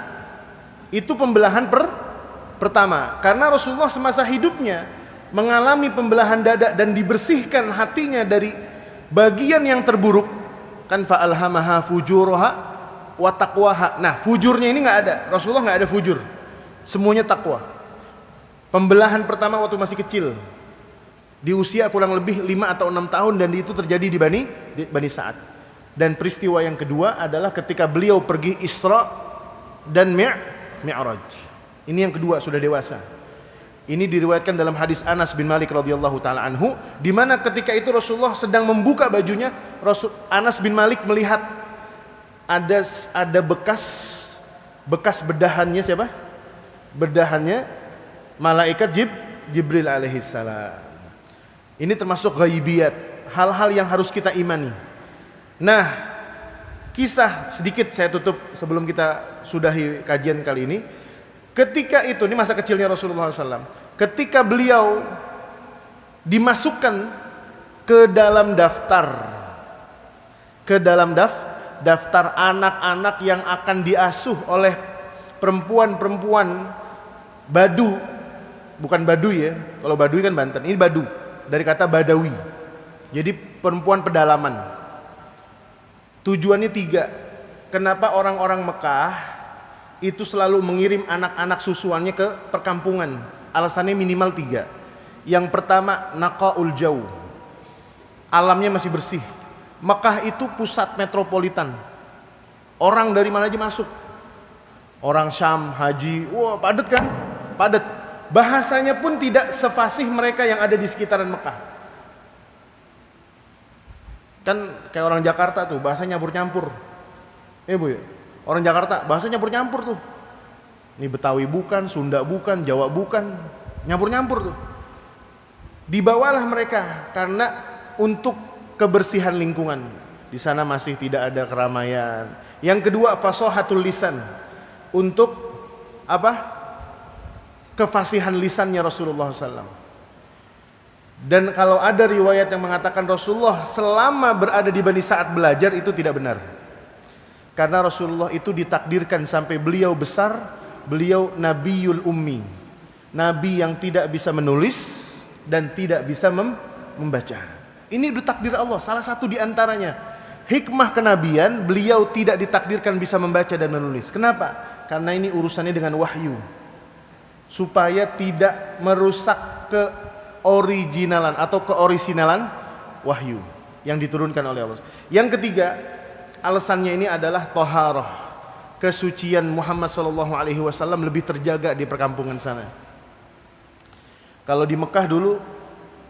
Itu pembelahan pertama. Karena Rasulullah semasa hidupnya mengalami pembelahan dada dan dibersihkan hatinya dari bagian yang terburuk. Kan fa'alhamaha fujuraha wa taqwaha. Nah, fujurnya ini nggak ada. Rasulullah nggak ada fujur. Semuanya takwa. Pembelahan pertama waktu masih kecil. Di usia kurang lebih 5 atau 6 tahun, dan itu terjadi di Bani Sa'ad. Dan peristiwa yang kedua adalah ketika beliau pergi Isra dan Mi'raj. Ini yang kedua, sudah dewasa. Ini diriwayatkan dalam hadis Anas bin Malik radhiyallahu taala anhu, di mana ketika itu Rasulullah sedang membuka bajunya, Anas bin Malik melihat ada bekas bedahannya siapa? Bedahannya malaikat Jibril alaihi salam. Ini termasuk ghaibiyat, hal-hal yang harus kita imani. Nah, kisah sedikit saya tutup sebelum kita sudahi kajian kali ini. Ketika itu, ini masa kecilnya Rasulullah SAW. Ketika beliau dimasukkan ke dalam daftar anak-anak yang akan diasuh oleh perempuan-perempuan Badu, bukan Baduy ya. Kalau Baduy kan Banten, ini Badu dari kata Badawi. Jadi perempuan pedalaman. Tujuannya 3. Kenapa orang-orang Mekah itu selalu mengirim anak-anak susuannya ke perkampungan? Alasannya minimal 3. Yang pertama, naqaul jaw. Alamnya masih bersih. Mekah itu pusat metropolitan. Orang dari mana aja masuk. Orang Syam, haji, wah padat kan? Padat. Bahasanya pun tidak sefasih mereka yang ada di sekitaran Mekah. Kan kayak orang Jakarta tuh, bahasanya nyampur-nyampur. Bu ya? Orang Jakarta bahasanya nyampur-nyampur tuh. Ini Betawi bukan, Sunda bukan, Jawa bukan, nyampur-nyampur tuh. Dibawalah mereka karena untuk kebersihan lingkungan. Di sana masih tidak ada keramaian. Yang kedua, fasahatul lisan. Untuk apa? Kefasihan lisannya Rasulullah SAW. Dan kalau ada riwayat yang mengatakan Rasulullah selama berada di Bani Sa'ad belajar, itu tidak benar. Karena Rasulullah itu ditakdirkan sampai beliau besar, beliau Nabiyul Ummi, Nabi yang tidak bisa menulis dan tidak bisa membaca. Ini udah takdir Allah, salah satu diantaranya. hikmah kenabian, beliau tidak ditakdirkan bisa membaca dan menulis. Kenapa? Karena ini urusannya dengan wahyu, supaya tidak merusak keoriginalan atau keorisinalan wahyu yang diturunkan oleh Allah. Yang ketiga, alasannya ini adalah thaharah, kesucian Muhammad SAW lebih terjaga di perkampungan sana. Kalau di Mekah dulu,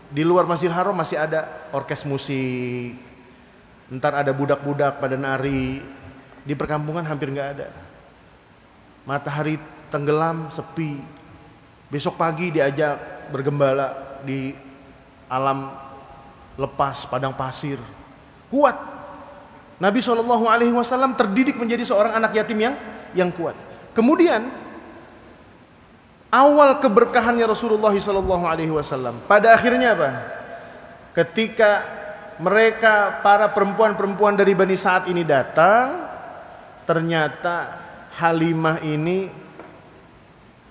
di luar Masjidil Haram masih ada orkes musik, ntar ada budak-budak pada nari. Di perkampungan hampir nggak ada. Matahari tenggelam, sepi. Besok pagi diajak bergembala di alam lepas, padang pasir. Kuat. Nabi SAW terdidik menjadi seorang anak yatim yang kuat. Kemudian awal keberkahannya Rasulullah SAW pada akhirnya apa? Ketika mereka para perempuan-perempuan dari Bani Sa'ad ini datang, ternyata Halimah ini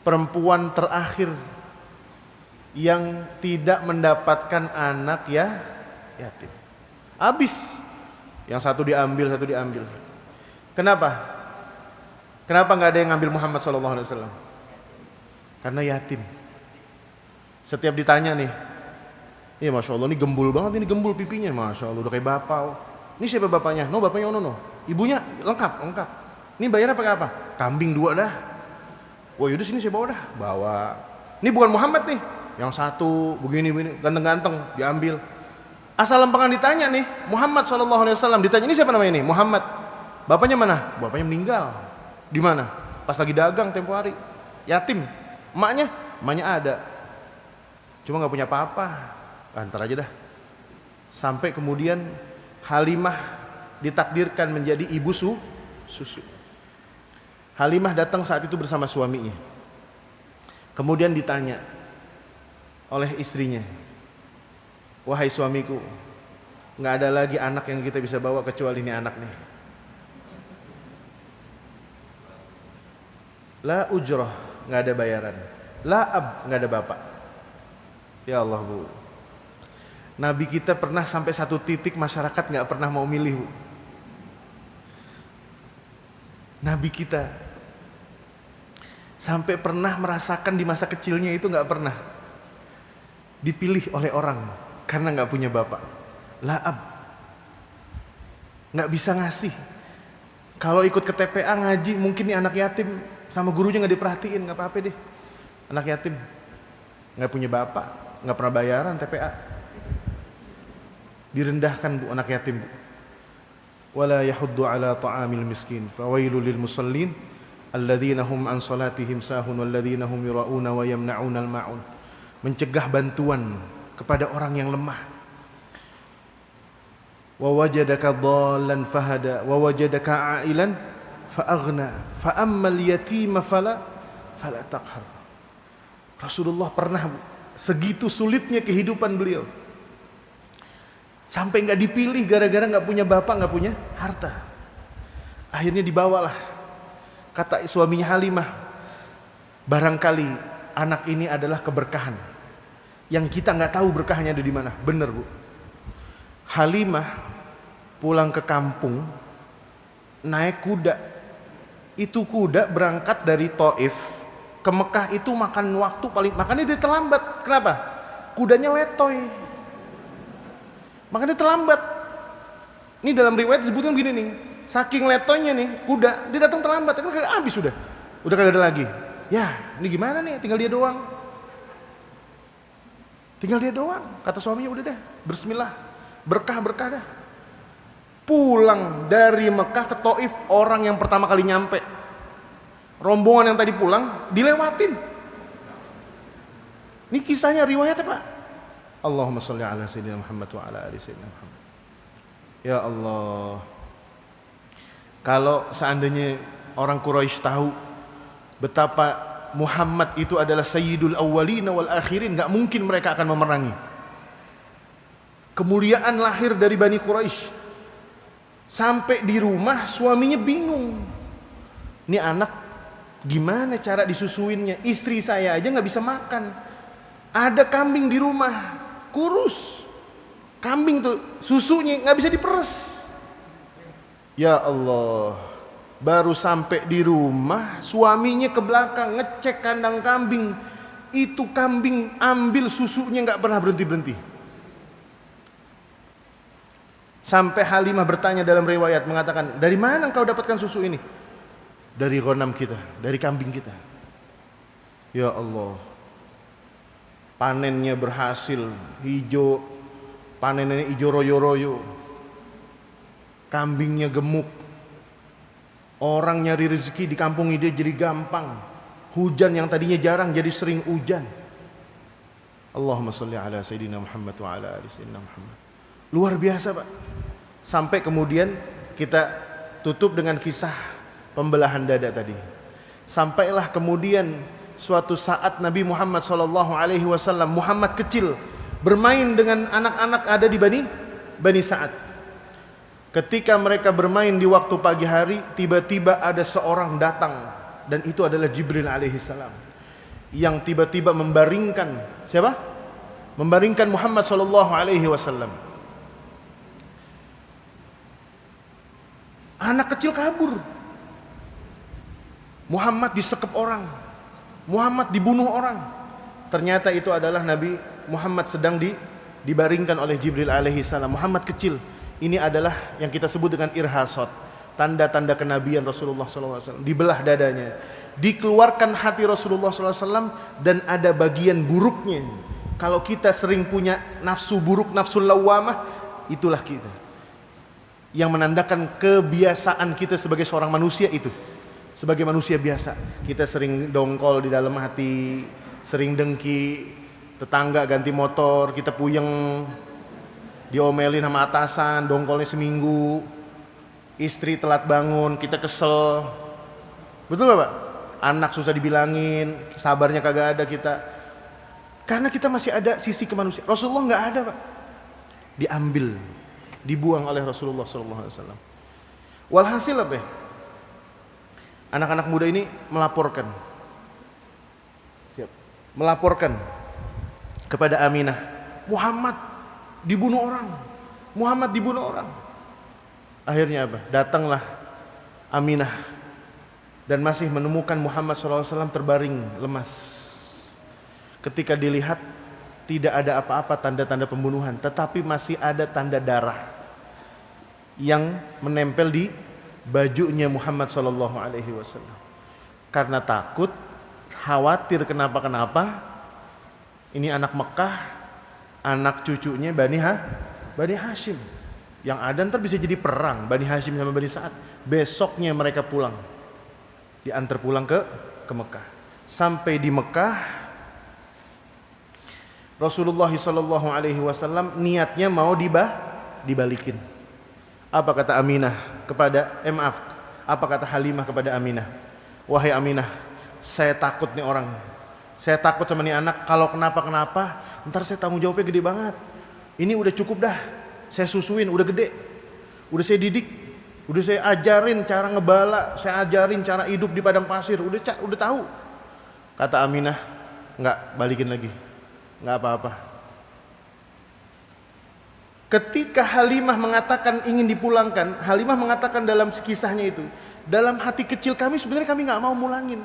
perempuan terakhir yang tidak mendapatkan anak yatim. Habis. Yang satu diambil. Kenapa? Kenapa nggak ada yang ngambil Muhammad SAW? Karena yatim. Setiap ditanya nih, iya Masya Allah, ini gembul banget, ini gembul pipinya, Masya Allah, udah kayak bapau. Ini siapa bapaknya? No, bapaknya no. Ibunya lengkap. Ini bayar apa? Kambing 2 dah. Wah yaudah sini saya bawa dah. Bawa. Ini bukan Muhammad nih. Yang satu begini, ganteng-ganteng, diambil. Asal lempengan ditanya nih, Muhammad SAW ditanya, ini siapa namanya ini? Muhammad. Bapaknya mana? Bapaknya meninggal. Di mana? Pas lagi dagang tempo hari. Yatim. Emaknya ada. Cuma gak punya apa-apa. Antar aja dah. Sampai kemudian Halimah ditakdirkan menjadi ibu susu. Halimah datang saat itu bersama suaminya. Kemudian ditanya oleh istrinya, wahai suamiku, gak ada lagi anak yang kita bisa bawa kecuali ini anak nih. La ujrah, gak ada bayaran. La ab, gak ada bapak. Ya Allah Bu, Nabi kita pernah sampai satu titik masyarakat gak pernah mau milih Bu. Nabi kita sampai pernah merasakan di masa kecilnya itu gak pernah dipilih oleh orang karena gak punya bapak. La'ab, gak bisa ngasih. Kalau ikut ke TPA ngaji mungkin nih anak yatim sama gurunya gak diperhatiin, gak apa-apa deh. Anak yatim gak punya bapak, gak pernah bayaran TPA, direndahkan Bu anak yatim Bu. Wala yahuddu ala ta'amil miskin fawailul lil musallin alladzina hum an salatihim sahun walladzina hum yura'una wa yamna'unal ma'un. Mencegah bantuan kepada orang yang lemah. Wa wajadaka dhallan fahada wa wajadaka a'ilan fa'aghna fa ammal yatima fala taqhar. Rasulullah pernah segitu sulitnya kehidupan beliau, sampai nggak dipilih gara-gara nggak punya bapak, nggak punya harta. Akhirnya dibawalah, kata suaminya Halimah, barangkali anak ini adalah keberkahan yang kita nggak tahu berkahnya ada di mana. Bener Bu. Halimah pulang ke kampung naik kuda. Itu kuda berangkat dari Taif ke Mekah itu makan waktu paling, makanya dia terlambat. Kenapa? Kudanya letoy. Makanya terlambat. Ini dalam riwayat disebutkan begini nih, saking letoynya nih kuda, dia datang terlambat, kan kagak habis udah kagak ada lagi. Ya, ini gimana nih? Tinggal dia doang. Kata suaminya, udah deh, bismillah, berkah dah. Pulang dari Mekah ke Taif, orang yang pertama kali nyampe. Rombongan yang tadi pulang dilewatin. Ini kisahnya riwayatnya Pak. Allahumma sholli ala sayyidina Muhammad wa ala ali sayyidina Muhammad. Ya Allah. Kalau seandainya orang Quraisy tahu betapa Muhammad itu adalah sayyidul awwalina wal akhirin, gak mungkin mereka akan memerangi. Kemuliaan lahir dari Bani Quraisy. Sampai di rumah suaminya bingung. Ini anak gimana cara disusuinnya? Istri saya aja gak bisa makan. Ada kambing di rumah, kurus. Kambing tuh susunya gak bisa diperes. Ya Allah, baru sampai di rumah, suaminya ke belakang ngecek kandang kambing. Itu kambing ambil susunya nggak pernah berhenti-berhenti. Sampai Halimah bertanya dalam riwayat mengatakan, dari mana engkau dapatkan susu ini? Dari ghanam kita, dari kambing kita. Ya Allah, panennya berhasil, hijau, panennya hijau royo-royo, kambingnya gemuk, orang nyari rezeki di kampung ini jadi gampang, hujan yang tadinya jarang jadi sering hujan. Allahumma sholli ala Sayyidina Muhammad wa ala ali Sayyidina Muhammad. Luar biasa Pak. Sampai kemudian kita tutup dengan kisah pembelahan dada tadi. Sampailah kemudian suatu saat Nabi Muhammad SAW, Muhammad kecil bermain dengan anak-anak ada di Bani Sa'ad. Ketika mereka bermain di waktu pagi hari, tiba-tiba ada seorang datang, dan itu adalah Jibril alaihissalam, yang tiba-tiba membaringkan siapa? Membaringkan Muhammad SAW. Anak kecil kabur. Muhammad disekep orang, Muhammad dibunuh orang. Ternyata itu adalah Nabi Muhammad sedang dibaringkan oleh Jibril alaihissalam. Muhammad kecil. Ini adalah yang kita sebut dengan irhasot, tanda-tanda kenabian Rasulullah SAW. Dibelah dadanya, dikeluarkan hati Rasulullah SAW, dan ada bagian buruknya. Kalau kita sering punya nafsu buruk, nafsu lawamah, itulah kita yang menandakan kebiasaan kita sebagai seorang manusia itu. Sebagai manusia biasa, kita sering dongkol di dalam hati, sering dengki, tetangga ganti motor, kita puyeng, diomelin sama atasan, dongkolnya seminggu, istri telat bangun, kita kesel. Betul gak Pak? Anak susah dibilangin, sabarnya kagak ada kita. Karena kita masih ada sisi kemanusiaan. Rasulullah gak ada Pak. Diambil, dibuang oleh Rasulullah SAW. Walhasil apa ya? Anak-anak muda ini melaporkan kepada Aminah, Muhammad dibunuh orang, Muhammad dibunuh orang. Akhirnya apa? Datanglah Aminah dan masih menemukan Muhammad SAW terbaring lemas. Ketika dilihat, tidak ada apa-apa tanda-tanda pembunuhan, tetapi masih ada tanda darah yang menempel di bajunya Muhammad SAW. Karena takut, khawatir kenapa-kenapa, ini anak Mekah, anak cucunya Bani Hashim. Yang ada ntar bisa jadi perang Bani Hashim sama Bani Sa'ad. Besoknya mereka pulang, diantar pulang ke Mekah. Sampai di Mekah, Rasulullah SAW niatnya mau dibalikin. Apa kata Aminah kepada apa kata Halimah kepada Aminah? Wahai Aminah, saya takut nih orang. Saya takut sama nih anak, kalau kenapa-kenapa ntar saya tanggung jawabnya gede banget. Ini udah cukup dah. Saya susuin, udah gede. Udah saya didik, udah saya ajarin cara ngebala, saya ajarin cara hidup di padang pasir, udah tahu. Kata Aminah, enggak, balikin lagi. Enggak apa-apa. Ketika Halimah mengatakan ingin dipulangkan, Halimah mengatakan dalam kisahnya itu, dalam hati kecil kami sebenarnya kami nggak mau mulangin.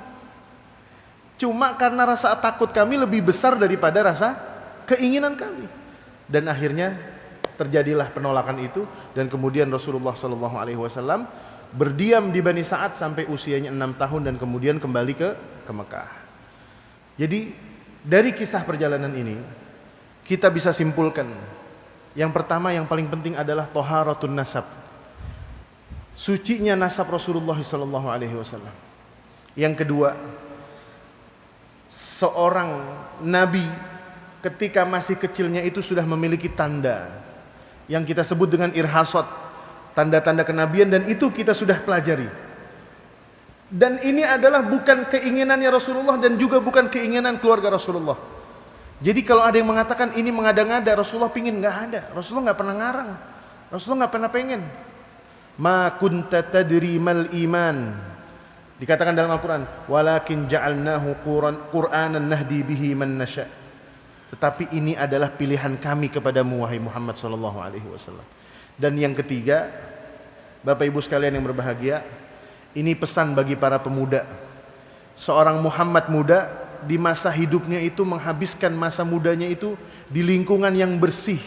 Cuma karena rasa takut kami lebih besar daripada rasa keinginan kami. Dan akhirnya terjadilah penolakan itu, dan kemudian Rasulullah SAW berdiam di Bani Sa'ad sampai usianya 6 tahun dan kemudian kembali ke Mekah. Jadi dari kisah perjalanan ini kita bisa simpulkan, yang pertama yang paling penting adalah toharatun nasab, sucinya nasab Rasulullah SAW. Yang kedua, seorang nabi ketika masih kecilnya itu sudah memiliki tanda yang kita sebut dengan irhasot, tanda-tanda kenabian, dan itu kita sudah pelajari. Dan ini adalah bukan keinginannya Rasulullah dan juga bukan keinginan keluarga Rasulullah. Jadi kalau ada yang mengatakan ini mengada-ngada, Rasulullah pingin, nggak ada. Rasulullah nggak pernah ngarang, Rasulullah nggak pernah pengen. Ma kunta tadri mal iman, dikatakan dalam Al-Quran, walakin ja'alnahu Qur'anan nahdi bihi man nasha. Tetapi ini adalah pilihan kami kepadamu wahai Muhammad SAW. Dan yang ketiga, Bapak Ibu sekalian yang berbahagia, ini pesan bagi para pemuda. Seorang Muhammad muda di masa hidupnya itu menghabiskan masa mudanya itu di lingkungan yang bersih.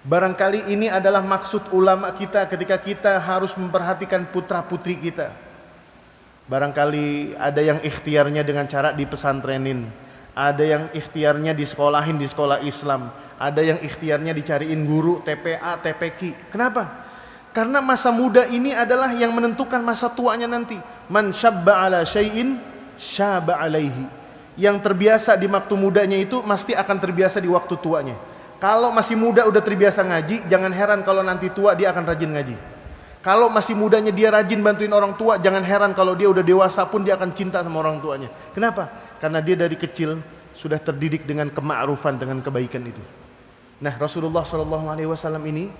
Barangkali ini adalah maksud ulama kita ketika kita harus memperhatikan putra-putri kita. Barangkali ada yang ikhtiarnya dengan cara dipesantrenin, ada yang ikhtiarnya disekolahin di sekolah Islam, ada yang ikhtiarnya dicariin guru TPA, TPQ. Kenapa? Karena masa muda ini adalah yang menentukan masa tuanya nanti. Man syabba ala syai'in syaba alaihi. Yang terbiasa di waktu mudanya itu pasti akan terbiasa di waktu tuanya. Kalau masih muda udah terbiasa ngaji, jangan heran kalau nanti tua dia akan rajin ngaji. Kalau masih mudanya dia rajin bantuin orang tua, jangan heran kalau dia udah dewasa pun dia akan cinta sama orang tuanya. Kenapa? Karena dia dari kecil sudah terdidik dengan kema'rufan, dengan kebaikan itu. Nah, Rasulullah SAW ini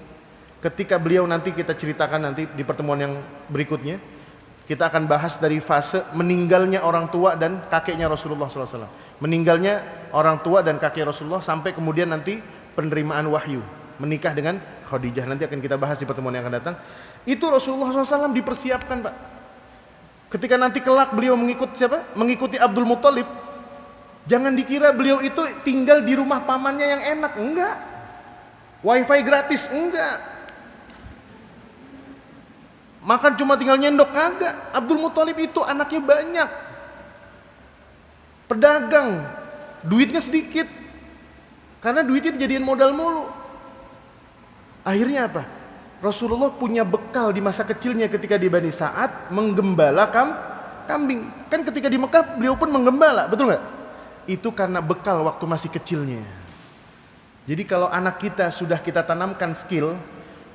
ketika beliau, nanti kita ceritakan nanti di pertemuan yang berikutnya, kita akan bahas dari fase meninggalnya orang tua dan kakeknya Rasulullah SAW. Meninggalnya orang tua dan kakek Rasulullah sampai kemudian nanti penerimaan wahyu, menikah dengan Khadijah. Nanti akan kita bahas di pertemuan yang akan datang. Itu Rasulullah SAW dipersiapkan, Pak. Ketika nanti kelak beliau mengikuti siapa? Mengikuti Abdul Muthalib. Jangan dikira beliau itu tinggal di rumah pamannya yang enak. Enggak. Wifi gratis. Enggak. Makan cuma tinggal nyendok. Kagak. Abdul Muthalib itu anaknya banyak. Pedagang. Duitnya sedikit. Karena duitnya dijadiin modal mulu. Akhirnya apa? Rasulullah punya bekal di masa kecilnya ketika di Bani Sa'ad menggembala kambing. Kan ketika di Mekah beliau pun menggembala, betul nggak? Itu karena bekal waktu masih kecilnya. Jadi kalau anak kita sudah kita tanamkan skill,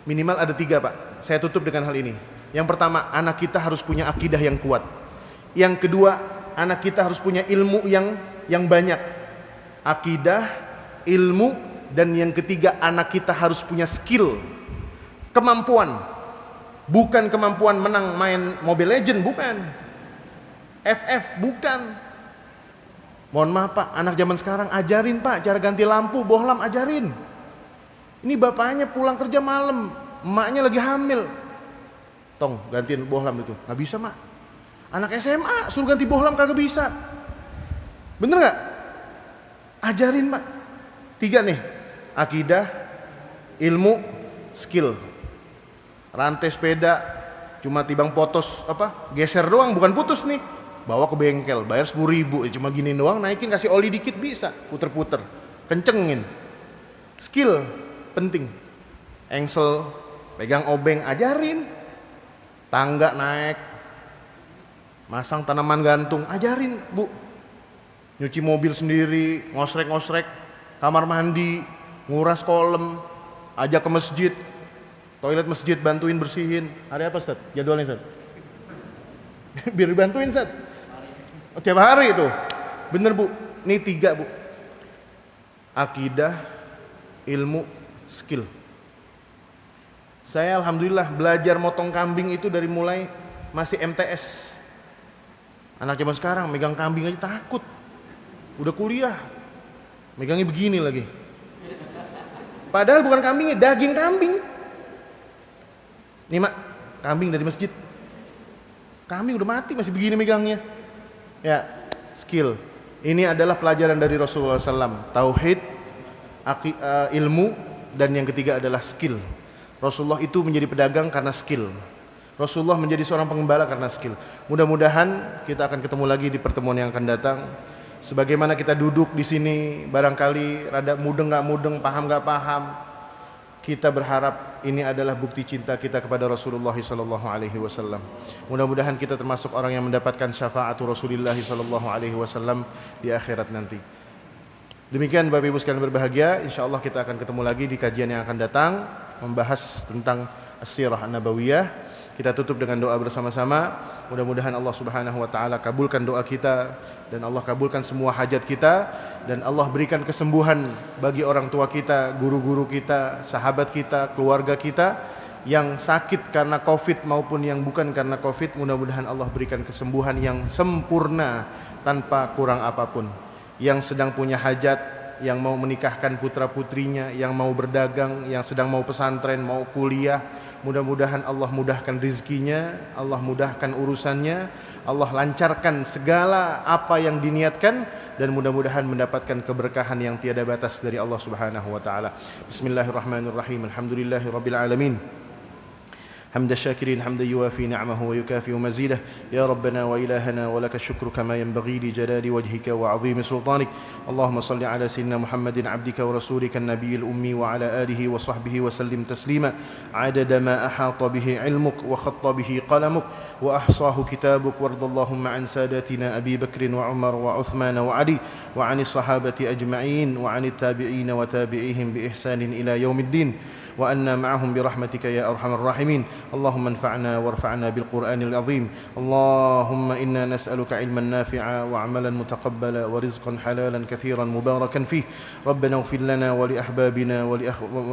minimal ada 3, Pak. Saya tutup dengan hal ini. Yang pertama, anak kita harus punya akidah yang kuat. Yang kedua, anak kita harus punya ilmu yang banyak. Akidah, ilmu, dan yang ketiga anak kita harus punya skill, kemampuan. Bukan kemampuan menang main Mobile Legend, bukan. FF, bukan. Mohon maaf Pak, anak zaman sekarang ajarin Pak cara ganti lampu, bohlam ajarin. Ini bapaknya pulang kerja malam, emaknya lagi hamil. Tong gantiin bohlam itu, nggak bisa Mak. Anak SMA suruh ganti bohlam kagak bisa. Bener nggak? Ajarin Pak. 3 nih, akidah, ilmu, skill. Rantai sepeda cuma tibang potos geser doang, bukan putus nih. Bawa ke bengkel, bayar 10.000, cuma gini doang, naikin kasih oli dikit bisa, puter-puter, kencengin. Skill penting. Engsel, pegang obeng, ajarin. Tangga naik, masang tanaman gantung, ajarin Bu. Nyuci mobil sendiri, ngosrek-ngosrek kamar mandi, nguras kolam, ajak ke masjid, toilet masjid bantuin bersihin. Hari apa Ustaz? Jadwalnya Ustaz? Biar dibantuin Ustaz. Tiap hari itu. Bener Bu, ini 3 Bu. Akidah, ilmu, skill. Saya alhamdulillah belajar motong kambing itu dari mulai masih MTS. Anak zaman sekarang megang kambing aja takut. Udah kuliah megangnya begini lagi. Padahal bukan kambingnya, daging kambing. Nih Mak, kambing dari masjid. Kambing udah mati masih begini megangnya. Ya, skill. Ini adalah pelajaran dari Rasulullah SAW. Tauhid, ilmu, dan yang ketiga adalah skill. Rasulullah itu menjadi pedagang karena skill. Rasulullah menjadi seorang pengembala karena skill. Mudah-mudahan kita akan ketemu lagi di pertemuan yang akan datang. Sebagaimana kita duduk di sini, barangkali rada mudeng nggak mudeng, paham nggak paham, kita berharap ini adalah bukti cinta kita kepada Rasulullah SAW. Mudah-mudahan kita termasuk orang yang mendapatkan syafaatu Rasulullah SAW di akhirat nanti. Demikian Bapak Ibu sekalian berbahagia. Insya Allah kita akan ketemu lagi di kajian yang akan datang, membahas tentang As-Sirah An-Nabawiyah. Kita tutup dengan doa bersama-sama. Mudah-mudahan Allah Subhanahu wa taala kabulkan doa kita dan Allah kabulkan semua hajat kita dan Allah berikan kesembuhan bagi orang tua kita, guru-guru kita, sahabat kita, keluarga kita yang sakit karena Covid maupun yang bukan karena Covid. Mudah-mudahan Allah berikan kesembuhan yang sempurna tanpa kurang apapun. Yang sedang punya hajat yang mau menikahkan putra-putrinya, yang mau berdagang, yang sedang mau pesantren, mau kuliah. Mudah-mudahan Allah mudahkan rizkinya, Allah mudahkan urusannya, Allah lancarkan segala apa yang diniatkan, dan mudah-mudahan mendapatkan keberkahan yang tiada batas dari Allah Subhanahu wa taala. Bismillahirrahmanirrahim. Alhamdulillahirabbil alamin. حمد الشاكرين حمدا يوافي نعمه ويكافئ مزيده يا ربنا وإلهنا ولك الشكر كما ينبغي لجلال وجهك وعظيم سلطانك اللهم صل على سيدنا محمد عبدك ورسولك النبي الأمي وعلى آله وصحبه وسلم تسليما عدد ما أحاط به علمك وخط به قلمك وأحصاه كتابك وارض اللهم عن ساداتنا أبي بكر وعمر وعثمان وعلي وعن الصحابة أجمعين وعن التابعين وتابعيهم بإحسان إلى يوم الدين وأنا معهم برحمتك يا أرحم الراحمين اللهم انفعنا وارفعنا بالقرآن العظيم اللهم إنا نسألك علما نافعا وعملا متقبلا ورزقا حلالا كثيرا مباركا فيه ربنا اغفر لنا ولأحبابنا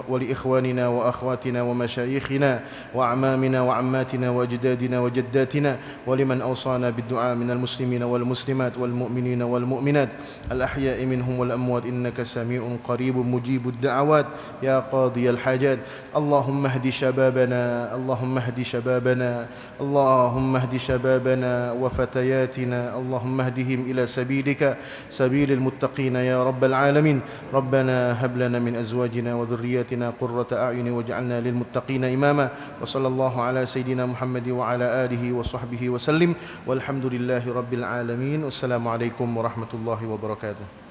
ولإخواننا وأخواتنا ومشايخنا وأعمامنا وعماتنا وأجدادنا وجداتنا ولمن أوصانا بالدعاء من المسلمين والمسلمات والمؤمنين والمؤمنات الأحياء منهم والأموات إنك سميع قريب مجيب الدعوات يا قاضي الحاجات اللهم اهد شبابنا اللهم اهد شبابنا اللهم اهد شبابنا وفتياتنا اللهم اهدهم إلى سبيلك سبيل المتقين يا رب العالمين ربنا هب لنا من أزواجنا وذرياتنا قرة أعين واجعلنا للمتقين إماما وصلى الله على سيدنا محمد وعلى آله وصحبه وسلم والحمد لله رب العالمين والسلام عليكم ورحمة الله وبركاته.